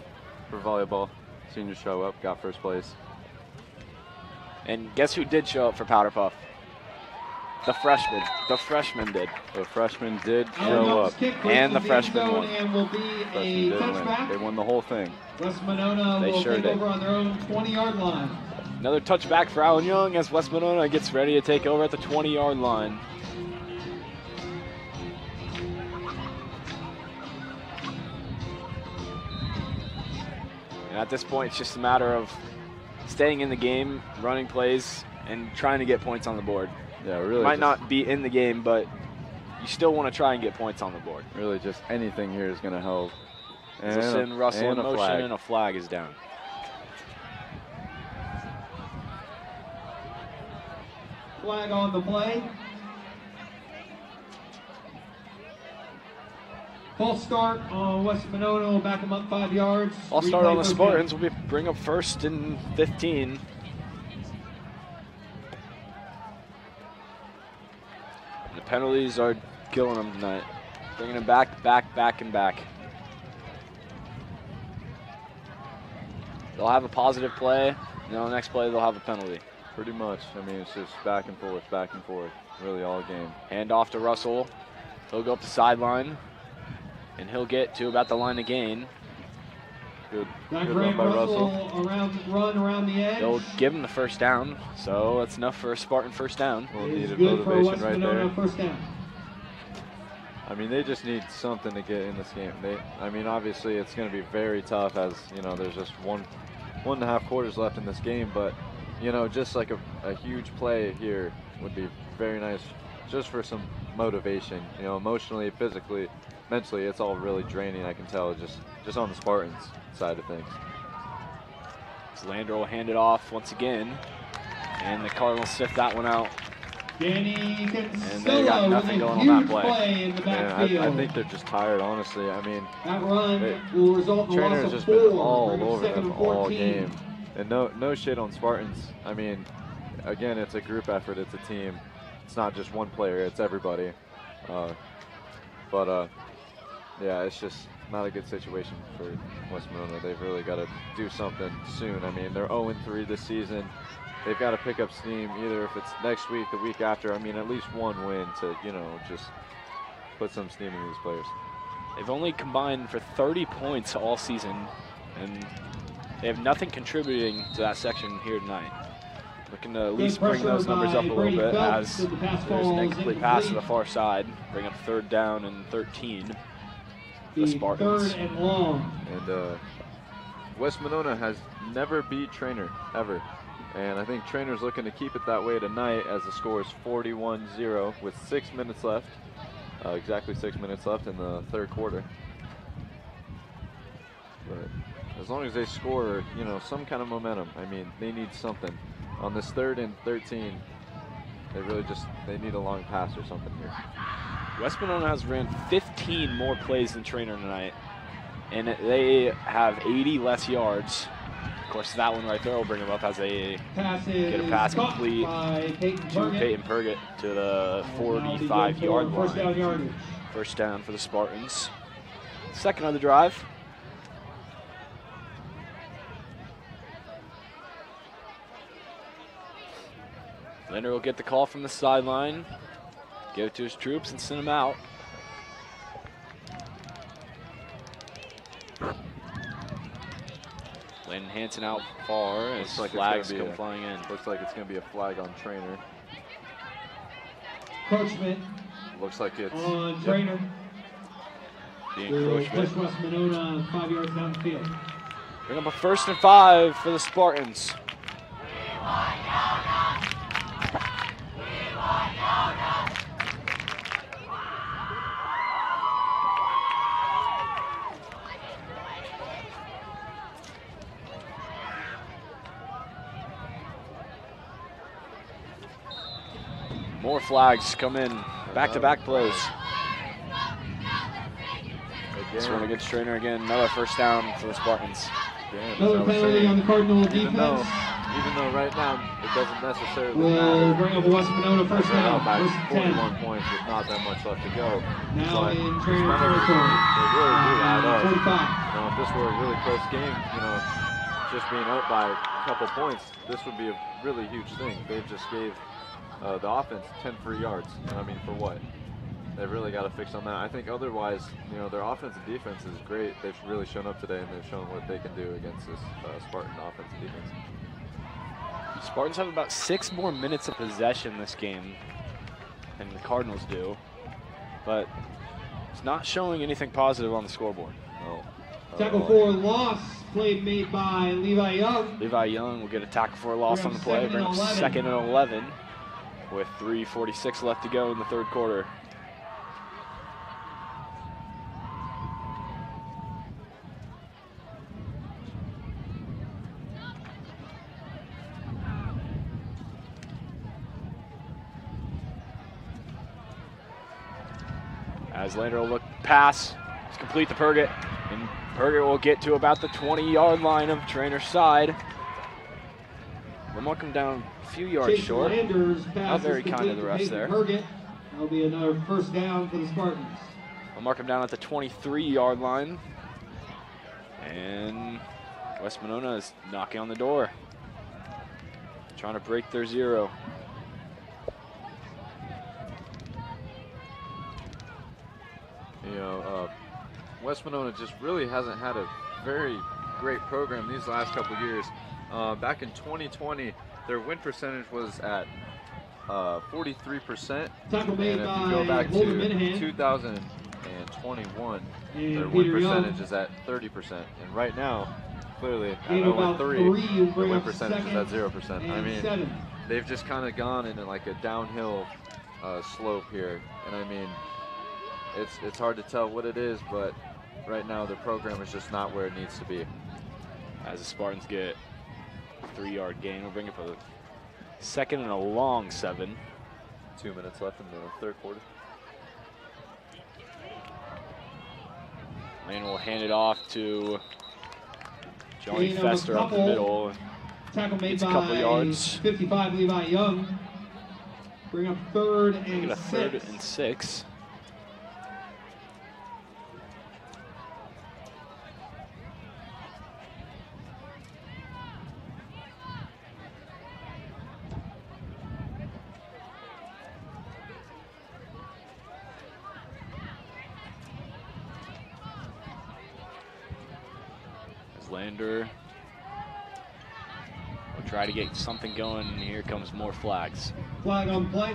for volleyball. Seniors show up, got first place. And guess who did show up for Powder Puff? The freshmen. The freshmen did. The freshmen did show up. And the freshmen won. And will be a touchback. They won the whole thing. West Monona will take over on their own 20-yard line. Another touchback for Allen Young as West Monona gets ready to take over at the 20-yard line. And at this point, it's just a matter of staying in the game, running plays, and trying to get points on the board. Yeah, really. Might not be in the game, but you still want to try and get points on the board. Really, just anything here is going to help. And so send Russell in motion, flag. and a flag is down. Flag on the play. False start on West Monona will back them up 5 yards. False start on the Spartans will bring up first and 15. The penalties are killing them tonight. Bringing them back, and back. They'll have a positive play, and then on the next play they'll have a penalty. Pretty much. I mean, it's just back and forth, really all game. Hand off to Russell. He'll go up the sideline, and he'll get to about the line of gain. Good run by Russell. Run around the edge. They'll give him the first down, so that's enough for a Spartan first down. Well, needed motivation right there. First down. I mean, they just need something to get in this game. I mean, obviously it's going to be very tough as, you know, there's just one and a half quarters left in this game, but, you know, just like a huge play here would be very nice just for some motivation, you know, emotionally, physically, mentally, it's all really draining, I can tell, just on the Spartans side of things. So Lander will hand it off once again, and the Cardinals sift that one out. And they got nothing going on that play. In the backfield. I think they're just tired, honestly. I mean, that run will result in Treynor has just been all over them all 14. game. And no shit on Spartans. I mean, again, it's a group effort. It's a team. It's not just one player. It's everybody. Yeah, it's just not a good situation for West Monona. They've really got to do something soon. I mean, they're 0-3 this season. They've got to pick up steam, either if it's next week, the week after. I mean, at least one win to, you know, just put some steam in these players. They've only combined for 30 points all season, and they have nothing contributing to that section here tonight. Looking to at least bring those numbers up a little bit as there's an incomplete pass to the far side. Bring up third down and 13. The Spartans. Third and long. And West Monona has never beat Treynor, ever. And I think Treynor's looking to keep it that way tonight as the score is 41-0 with 6 minutes left. Exactly 6 minutes left in the third quarter. But as long as they score, you know, some kind of momentum, I mean, they need something. On this 3rd and 13, they really they need a long pass or something here. West Monona has ran 15 more plays than Treynor tonight, and they have 80 less yards. Of course, that one right there will bring him up as they Pass get a pass caught complete by Peyton to Purgett. Peyton Purgett to the And now be good 45-yard for line. first down yardage. First down for the Spartans. Second on the drive. Leonard will get the call from the sideline, give it to his troops, and send them out. Landon Hansen out far as flags come flying in. Looks like it's going to be a flag on Treynor. Encroachment Looks like it's on Treynor. The Will encroachment. push West Monona 5 yards down the field. Bring up a 1st and 5 for the Spartans. More flags come in, back-to-back plays. This one against Treynor again, another first down for the Spartans. Another penalty on the Cardinal defense. Even though right now it doesn't necessarily Will matter. bring up West Monona first down. By First 10. 41 points with not that much left to go. Now But in these Treynor penalties, territory. they really do add up. 45. If this were a really close game, just being up by a couple points, this would be a really huge thing. They just gave the offense 10 free yards. I mean, for what? They've really got to fix on that. I think otherwise, their offense and defense is great. They've really shown up today, and they've shown what they can do against this Spartan offense and defense. Spartans have about 6 more minutes of possession this game than the Cardinals do, but it's not showing anything positive on the scoreboard. Tackle for loss. Play made by Levi Young. Levi Young will get a tackle for a loss on the play. Bring up 2nd and 11 with 3:46 left to go in the third quarter. As Lander will look pass, it's complete to Purgett, and Purgett will get to about the 20-yard line of Treynor's side. They'll mark him down a few yards Chase short. Landers pass Not very is kind of the complete refs to there. Purgett. That'll be another first down for the Spartans. I'll mark him down at the 23-yard line. And West Monona is knocking on the door, trying to break their 0. West Monona just really hasn't had a very great program these last couple years. Back in 2020, their win percentage was at 43%. Tackle And made if by you go back Holden to Minahan. 2021, And their Peter win Young. percentage is at 30%. And right now, clearly, at Gain about 0-3, three, the bring win up percentage is at 0%. I and mean, 7. they've just kind of gone into like a downhill slope here. And I mean, it's hard to tell what it is, but right now their program is just not where it needs to be. As the Spartans get a 3-yard gain, we'll bring it for the 2nd and a long 7. 2 minutes left in the third quarter. Lane will hand it off to Johnny Gain of a Fester up the couple. middle. Tackle made Gets a couple by yards. 55 Levi Young. Bring up 3rd and Get a 6. 3rd and 6. Lander will try to get something going, and here comes more flags. Flag on play.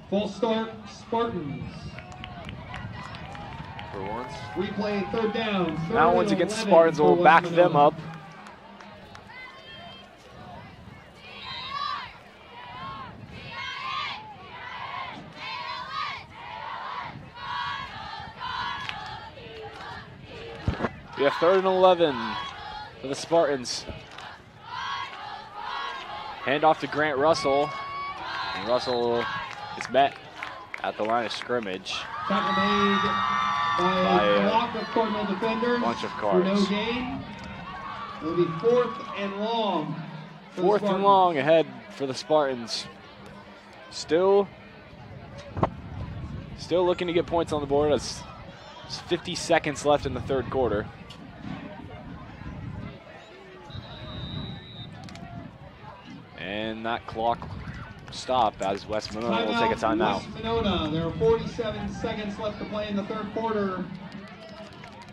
False start, Spartans. For once. Replay 3rd down. Now once against the Spartans, will back them up. We have 3rd and 11 for the Spartans. Hand off to Grant Russell. And Russell is met at the line of scrimmage. Tackle made by a block of Cardinal defenders. Bunch of For no cards. gain. It'll be 4th and long. Fourth and long ahead for the Spartans. Still looking to get points on the board. It's 50 seconds left in the third quarter. And that clock stopped as West Monona will take a timeout. West Monona, there are 47 seconds left to play in the third quarter.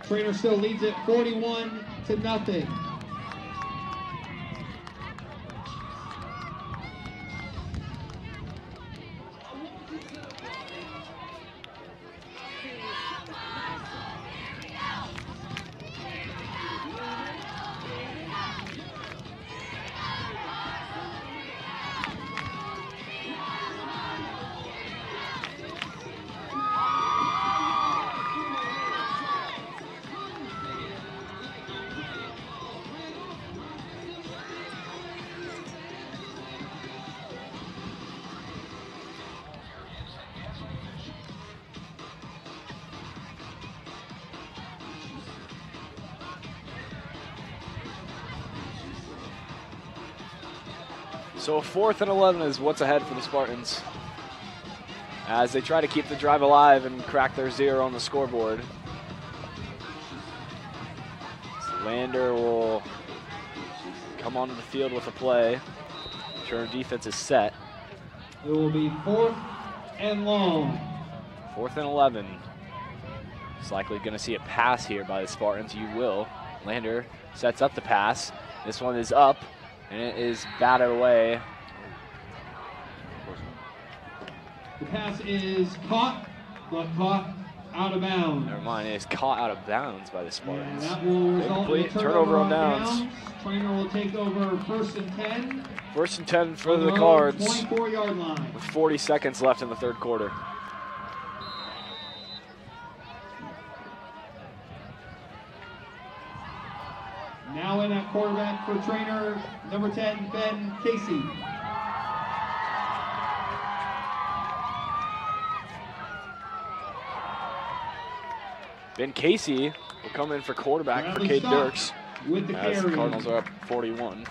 Treynor still leads it 41-0. So 4th and 11 is what's ahead for the Spartans as they try to keep the drive alive and crack their 0 on the scoreboard. Lander will come onto the field with a play. Turner defense is set. It will be 4th and long. 4th and 11. It's likely going to see a pass here by the Spartans. You will. Lander sets up the pass. This one is up. And it is batted away. The pass is caught, but caught out of bounds. Never mind, it is caught out of bounds by the Spartans. And that will result in a turnover on downs. Treynor will take over 1st and 10. 1st and 10 for the Cards. 24-yard line. With 40 seconds left in the third quarter. Now in at quarterback for Treynor, number 10, Ben Casey. Ben Casey will come in for quarterback for Cade Dirks with the as carry. the Cardinals are up 41.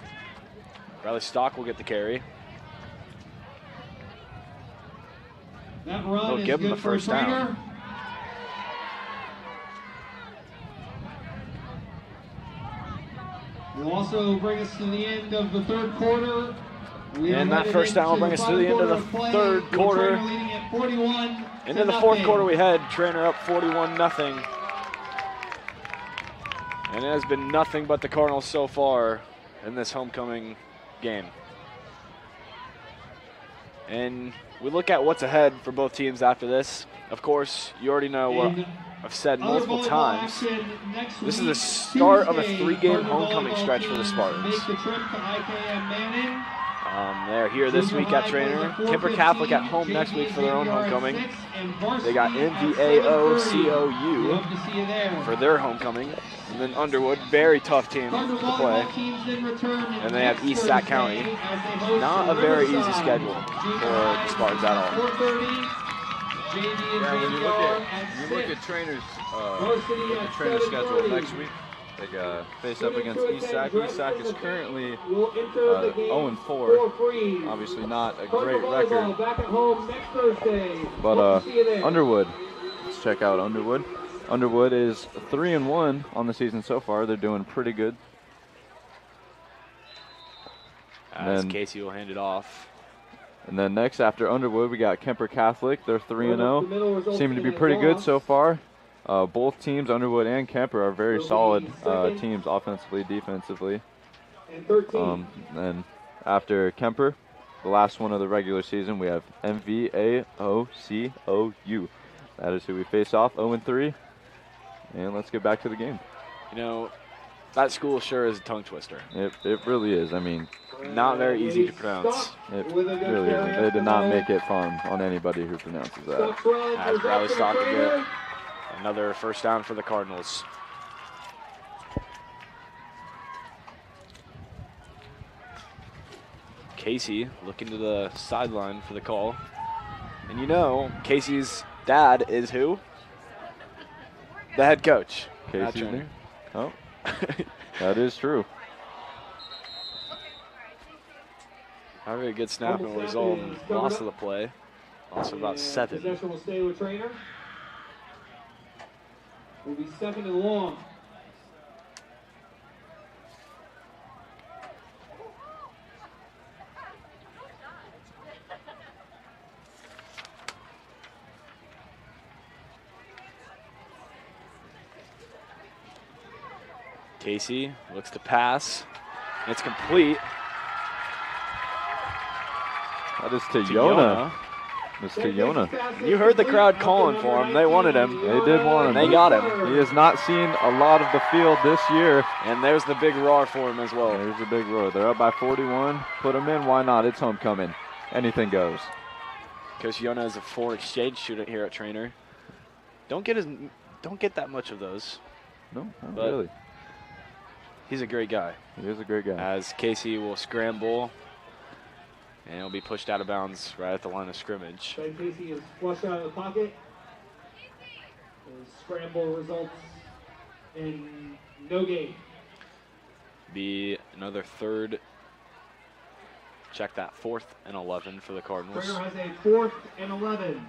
Bradley Stock will get the carry. That run They'll give him the first down. Will also bring us to the end of the third quarter. And that first down will bring us to the end of the third quarter. Leading at 41 Into the fourth quarter we head. Treynor up 41-0. And it has been nothing but the Cardinals so far in this homecoming game. And we look at what's ahead for both teams after this. Of course, you already know what I've said multiple times. This is the start of a 3-game homecoming stretch for the Spartans. They're here this week at Treynor. Kemper Catholic at home next week for their own homecoming. They got MVAO-COU for their homecoming. And then Underwood, very tough team to play. And they have East Sac County. Not a very easy schedule for the Spartans at all. Yeah, when you look at Treynor's schedule next week, they face up against East Sac. East Sac is currently 0-4. Obviously not a great record. But Underwood, let's check out Underwood. Underwood is 3-1 on the season so far. They're doing pretty good. As Casey will hand it off. And then next after Underwood, we got Kemper Catholic. They're 3-0. Seem to be pretty good so far. Both teams, Underwood and Kemper, are very solid teams offensively, defensively. And after Kemper, the last one of the regular season, we have MVAO-COU. That is who we face off, 0-3. And let's get back to the game. You know, that school sure is a tongue twister. It really is. I mean, not very easy to pronounce. It really isn't. They did not make it fun on anybody who pronounces that. As Bradley Stock will get another first down for the Cardinals. Casey looking to the sideline for the call. And you know, Casey's dad is who? The head coach. Casey. Oh, that is true. Not a very good snap, and will result in loss of the play. Loss of about 7. Possession will stay with Treynor. Will be 2nd and long. Casey looks to pass. It's complete. That is to Yona. Mr. Yona. You heard the crowd calling for him. They wanted him. They did want him. They got him. He has not seen a lot of the field this year. And there's the big roar for him as well. There's the big roar. They're up by 41. Put him in. Why not? It's homecoming. Anything goes. Coach Yona is a foreign exchange student here at Treynor. Don't get that much of those. No, not but really. He's a great guy. He is a great guy. As Casey will scramble, and he'll be pushed out of bounds right at the line of scrimmage. Ben Casey is flushed out of the pocket. The scramble results in no gain. Be another 3rd. Check that, 4th and 11 for the Cardinals. Treynor has a 4th and 11.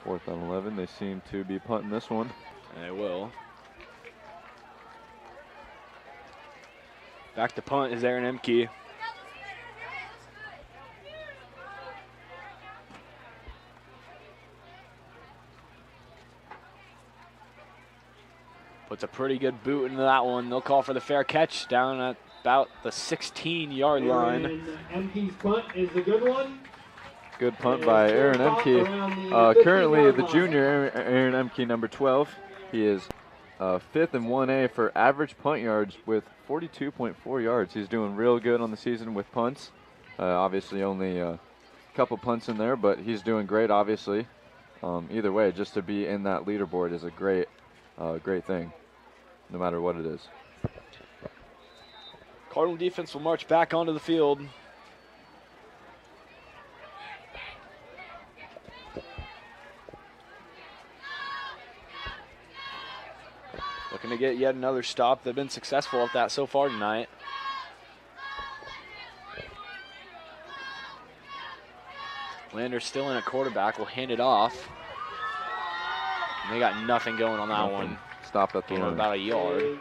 4th and 11. They seem to be punting this one. And they will. Back to punt is Aaron Emke. Puts a pretty good boot into that one. They'll call for the fair catch down at about the 16-yard line. Emke's punt is a good one. Good punt by Aaron Emke. Currently the junior, Aaron Emke, number 12. He is 5th in 1A for average punt yards with 42.4 yards. He's doing real good on the season with punts. Obviously only a couple punts in there, but he's doing great, obviously. Either way, just to be in that leaderboard is a great thing, no matter what it is. Cardinal defense will march back onto the field. Looking to get yet another stop. They've been successful at that so far tonight. Lander's still in at quarterback. Will hand it off. And they got nothing going on that one. Stop at the line. About a yard.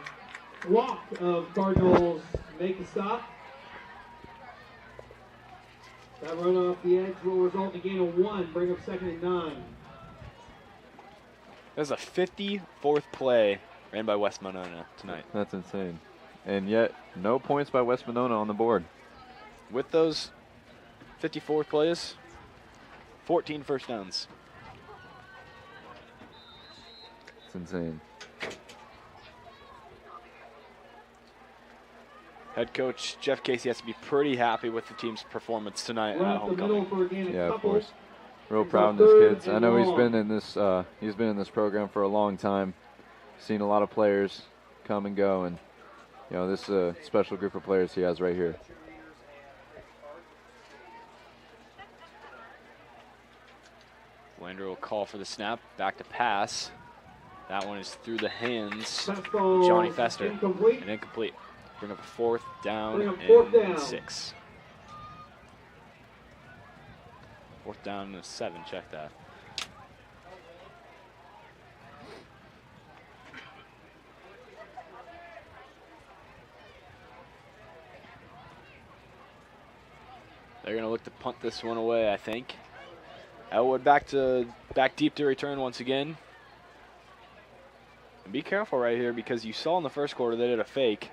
Walk of Cardinals make the stop. That run off the edge will result in a gain of 1. Bring up 2nd and 9. There's a 54th play ran by West Monona tonight. That's insane. And yet, no points by West Monona on the board. With those 54 plays, 14 first downs. It's insane. Head coach Jeff Casey has to be pretty happy with the team's performance tonight at homecoming. Yeah, of course. Real proud of these kids. I know he's been in this program for a long time. Seen a lot of players come and go, and this is a special group of players he has right here. Lander will call for the snap, back to pass. That one is through the hands of Johnny Fester, and incomplete. Bring up a 4th down and 6. 4th down and 7, check that. They're going to look to punt this one away, I think. Elwood back deep to return once again. And be careful right here because you saw in the first quarter they did a fake.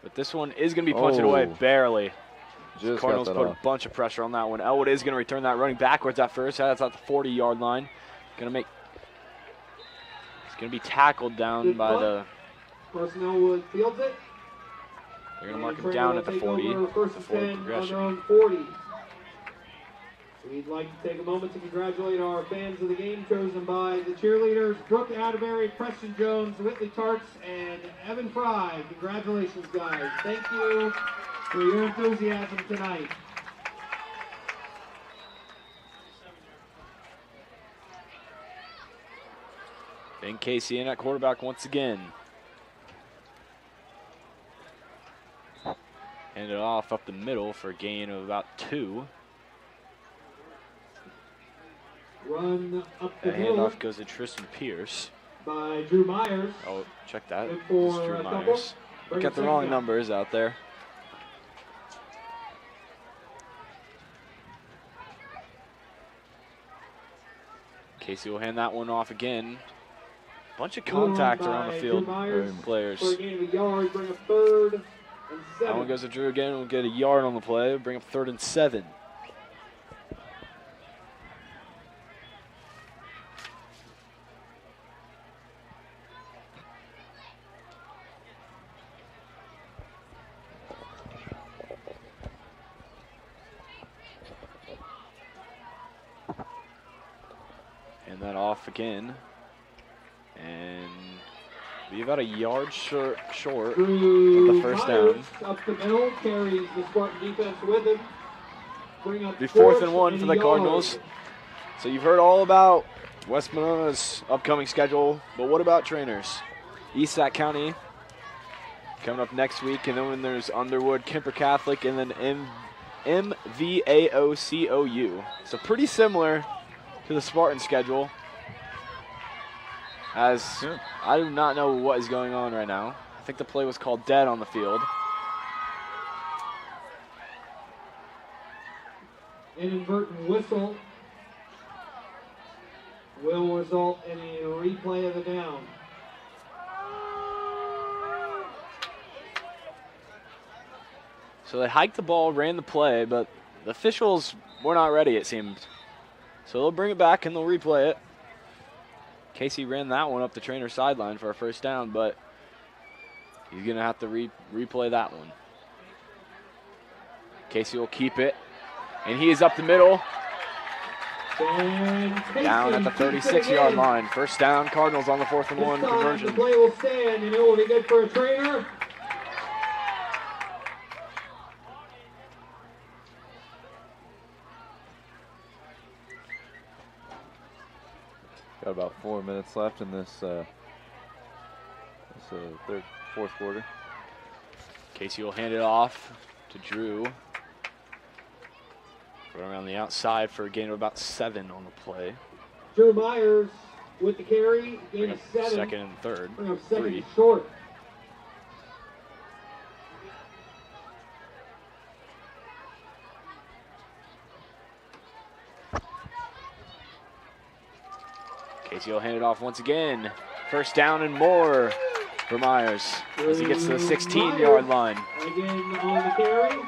But this one is going to be punted away barely. Just Cardinals put a bunch of pressure on that one. Elwood is going to return that running backwards at first. That's at the 40-yard line. It's going to be tackled down by the. Elwood fields it. They're going to mark him down at the 40. First and 10 on their own 40. We'd like to take a moment to congratulate our fans of the game chosen by the cheerleaders, Brooke Atterbury, Preston Jones, Whitley Tarts, and Evan Fry. Congratulations, guys. Thank you for your enthusiasm tonight. Ben Casey in at quarterback once again. Hand it off up the middle for a gain of about 2. Run up the That middle handoff goes to Tristan Pierce. by Drew Myers. Oh, check that. Good This for is Drew a couple. Myers. Bring Got it the second wrong down. numbers out there. Casey will hand that one off again. Bunch of contact around the field from players. For a gain of a yard, bring up 3rd and 7. That one goes to Drew again. We'll get a yard on the play. Bring up 3rd and 7. Hand that off again. And be about a yard short of the first down. Up the middle, carries the Spartan defense with him. Bring up Be 4th and 1 for the Cardinals. So you've heard all about West Monona's upcoming schedule, but what about Treynors? East Sac County coming up next week, and then when there's Underwood, Kemper Catholic, and then MVAOCOU. So pretty similar to the Spartan schedule. As I do not know what is going on right now. I think the play was called dead on the field. Inadvertent whistle will result in a replay of the down. So they hiked the ball, ran the play, but the officials were not ready, it seemed. So they'll bring it back and they'll replay it. Casey ran that one up the Treynor sideline for a first down, but he's going to have to replay that one. Casey will keep it, and he is up the middle. Down at the 36-yard line. First down, Cardinals on the 4th and 1 conversion. The play will stand, and it will be good for a Treynor. Got about 4 minutes left in this fourth quarter. Casey will hand it off to Drew. Around the outside for a gain of about 7 on the play. Drew Myers with the carry, gain of 7. 2nd and 3rd. Bring up 2nd 3. and short. Casey will hand it off once again. First down and more for Myers as he gets to the 16-yard line. Again on the carry.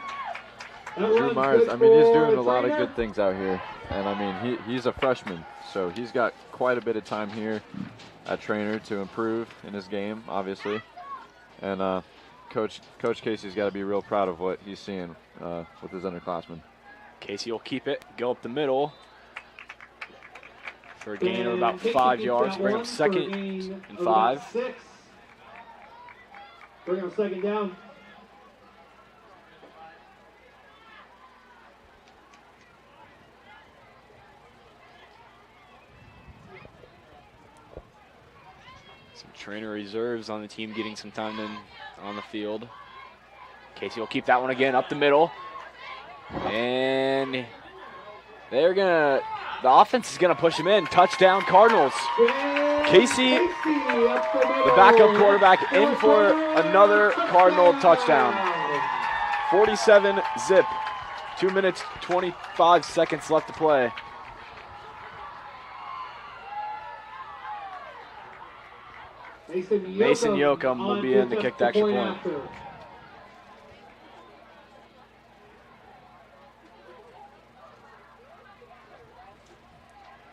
Drew Myers, I mean, he's doing a lot of good things out here. And, I mean, he's a freshman, so he's got quite a bit of time here at Treynor to improve in his game, obviously. And Coach Casey's got to be real proud of what he's seeing with his underclassmen. Casey will keep it, go up the middle for a gain of about 5 yards. Bring up 2nd and 5. Bring up 2nd down. Some Treynor reserves on the team getting some time in on the field. Casey will keep that one again up the middle. And they're going to, the offense is going to push him in. Touchdown Cardinals. Casey, the backup quarterback, in for another Cardinal touchdown. 47-zip. 2 minutes, 25 seconds left to play. Mason Yoakum will be in the kicked extra point.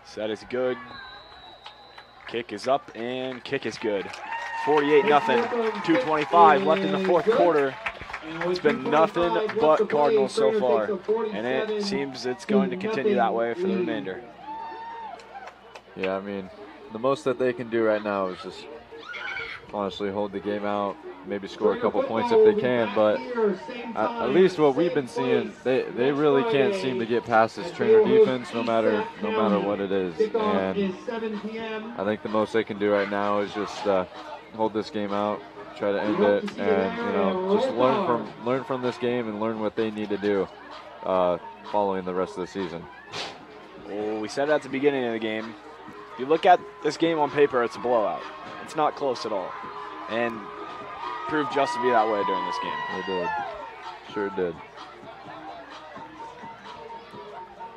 Set is good. Kick is up and kick is good. 48-0, 2:25 left in the fourth quarter. It's been nothing but Cardinals so far, and it seems it's going to continue that way for the remainder. Yeah, I mean, the most that they can do right now is just honestly hold the game out, maybe score a couple points if they can, but at least what we've been seeing, they really can't seem to get past this Treynor defense no matter what it is. And I think the most they can do right now is just hold this game out, try to end it, and just learn from this game and learn what they need to do following the rest of the season. Well, we said it at the beginning of the game. If you look at this game on paper, it's a blowout. It's not close at all, and proved just to be that way during this game. It did. Sure did.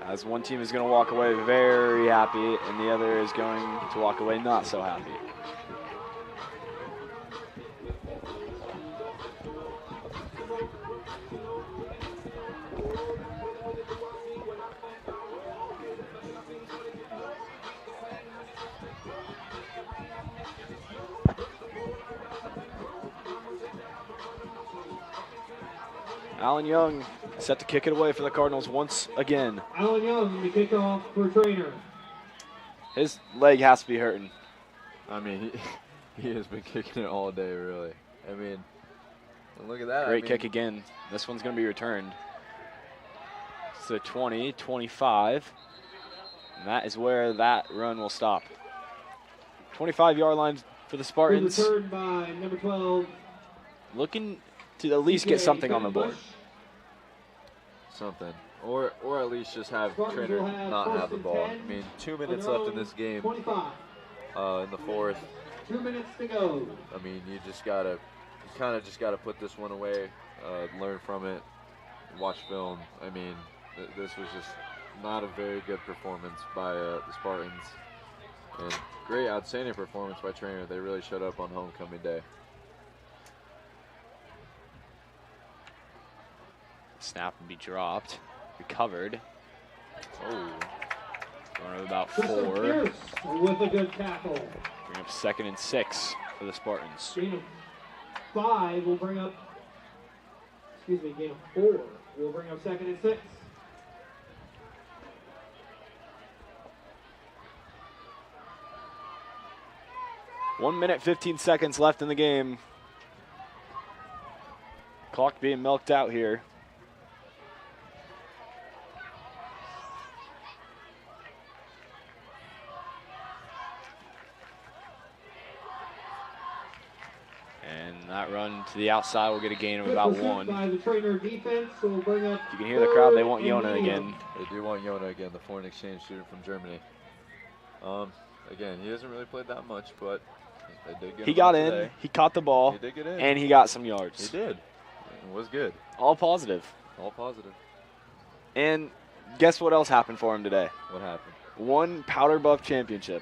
As one team is going to walk away very happy, and the other is going to walk away not so happy. Alan Young set to kick it away for the Cardinals once again. Alan Young, the kickoff for Treynor. His leg has to be hurting. I mean, he has been kicking it all day, really. I mean, look at that. Great kick again. This one's going to be returned. So 20, 25. And that is where that run will stop. 25-yard line for the Spartans. Returned by number 12. Looking to at least get something on the board. Something. Or at least just have Treynor not have the ball. I mean, 2 minutes left in this game. 25. In the fourth. 2 minutes to go. I mean, you kind of just gotta put this one away, learn from it, watch film. I mean, this was just not a very good performance by the Spartans. And great, outstanding performance by Treynor. They really showed up on homecoming day. Snap and be dropped. Recovered. Oh. Going about 4. With a good tackle. Bring up 2nd and 6 for the Spartans. Gain of 5 will bring up, gain of 4 will bring up 2nd and 6. One minute, 15 seconds left in the game. Clock being milked out here. And that run to the outside will get a gain of about 1. By the Treynor defense will bring up. You can hear the crowd. They want Yona again. They do want Yona again, the foreign exchange student from Germany. Again, he hasn't really played that much, but they did get him. He got in. Today. He caught the ball. He did get in. And he got some yards. He did. It was good. All positive. All positive. And guess what else happened for him today? What happened? Won Powder Buff Championship.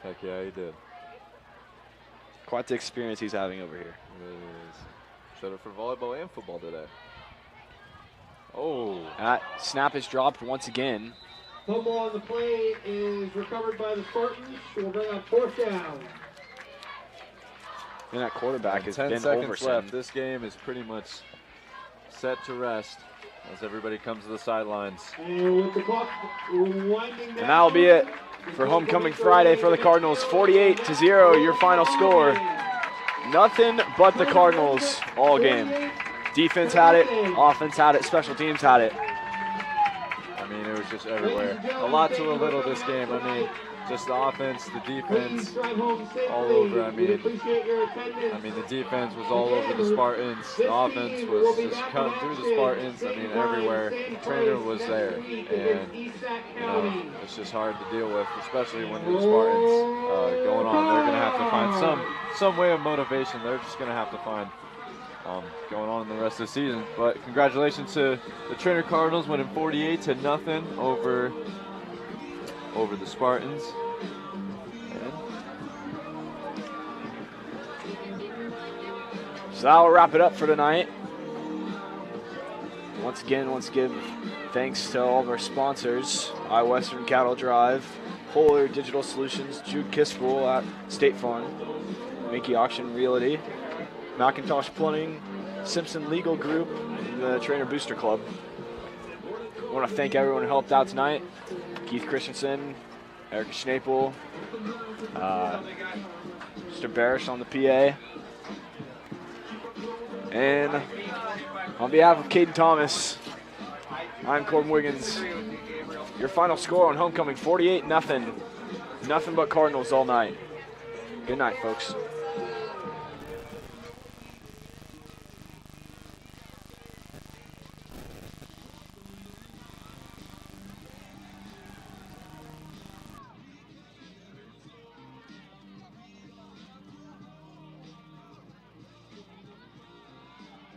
Heck yeah, he did. Quite the experience he's having over here. It really is. Showed up for volleyball and football today. Oh. That snap is dropped once again. Fumble on the play is recovered by the Spartans. We'll bring up 4th down. And that quarterback has been 10 seconds overseen. left. This game is pretty much set to rest as everybody comes to the sidelines. And with the clock winding down. And that'll be it for Homecoming Friday for the Cardinals. 48-0, your final score. Nothing but the Cardinals all game. Defense had it, offense had it, special teams had it. I mean, it was just everywhere. A lot to a little this game. I mean, just the offense, the defense, all over. I mean, the defense was all over the Spartans. The offense was just cutting through the Spartans. I mean, everywhere. Treynor was there, and it's just hard to deal with, especially when you're the Spartans going on. They're going to have to find some way of motivation. They're just going to have to find going on in the rest of the season. But congratulations to the Treynor Cardinals winning 48-0 over the Spartans. So that'll wrap it up for tonight. Once again, let's give thanks to all of our sponsors: iWestern Cattle Drive, Polar Digital Solutions, Jude Kispel at State Farm, Mickey Auction Realty, Macintosh Plumbing, Simpson Legal Group, and the Treynor Booster Club. I want to thank everyone who helped out tonight: Keith Christensen, Erica Schnapel, Mr. Barish on the PA. And on behalf of Caden Thomas, I'm Corbin Wiggins. Your final score on Homecoming, 48-0. Nothing but Cardinals all night. Good night, folks.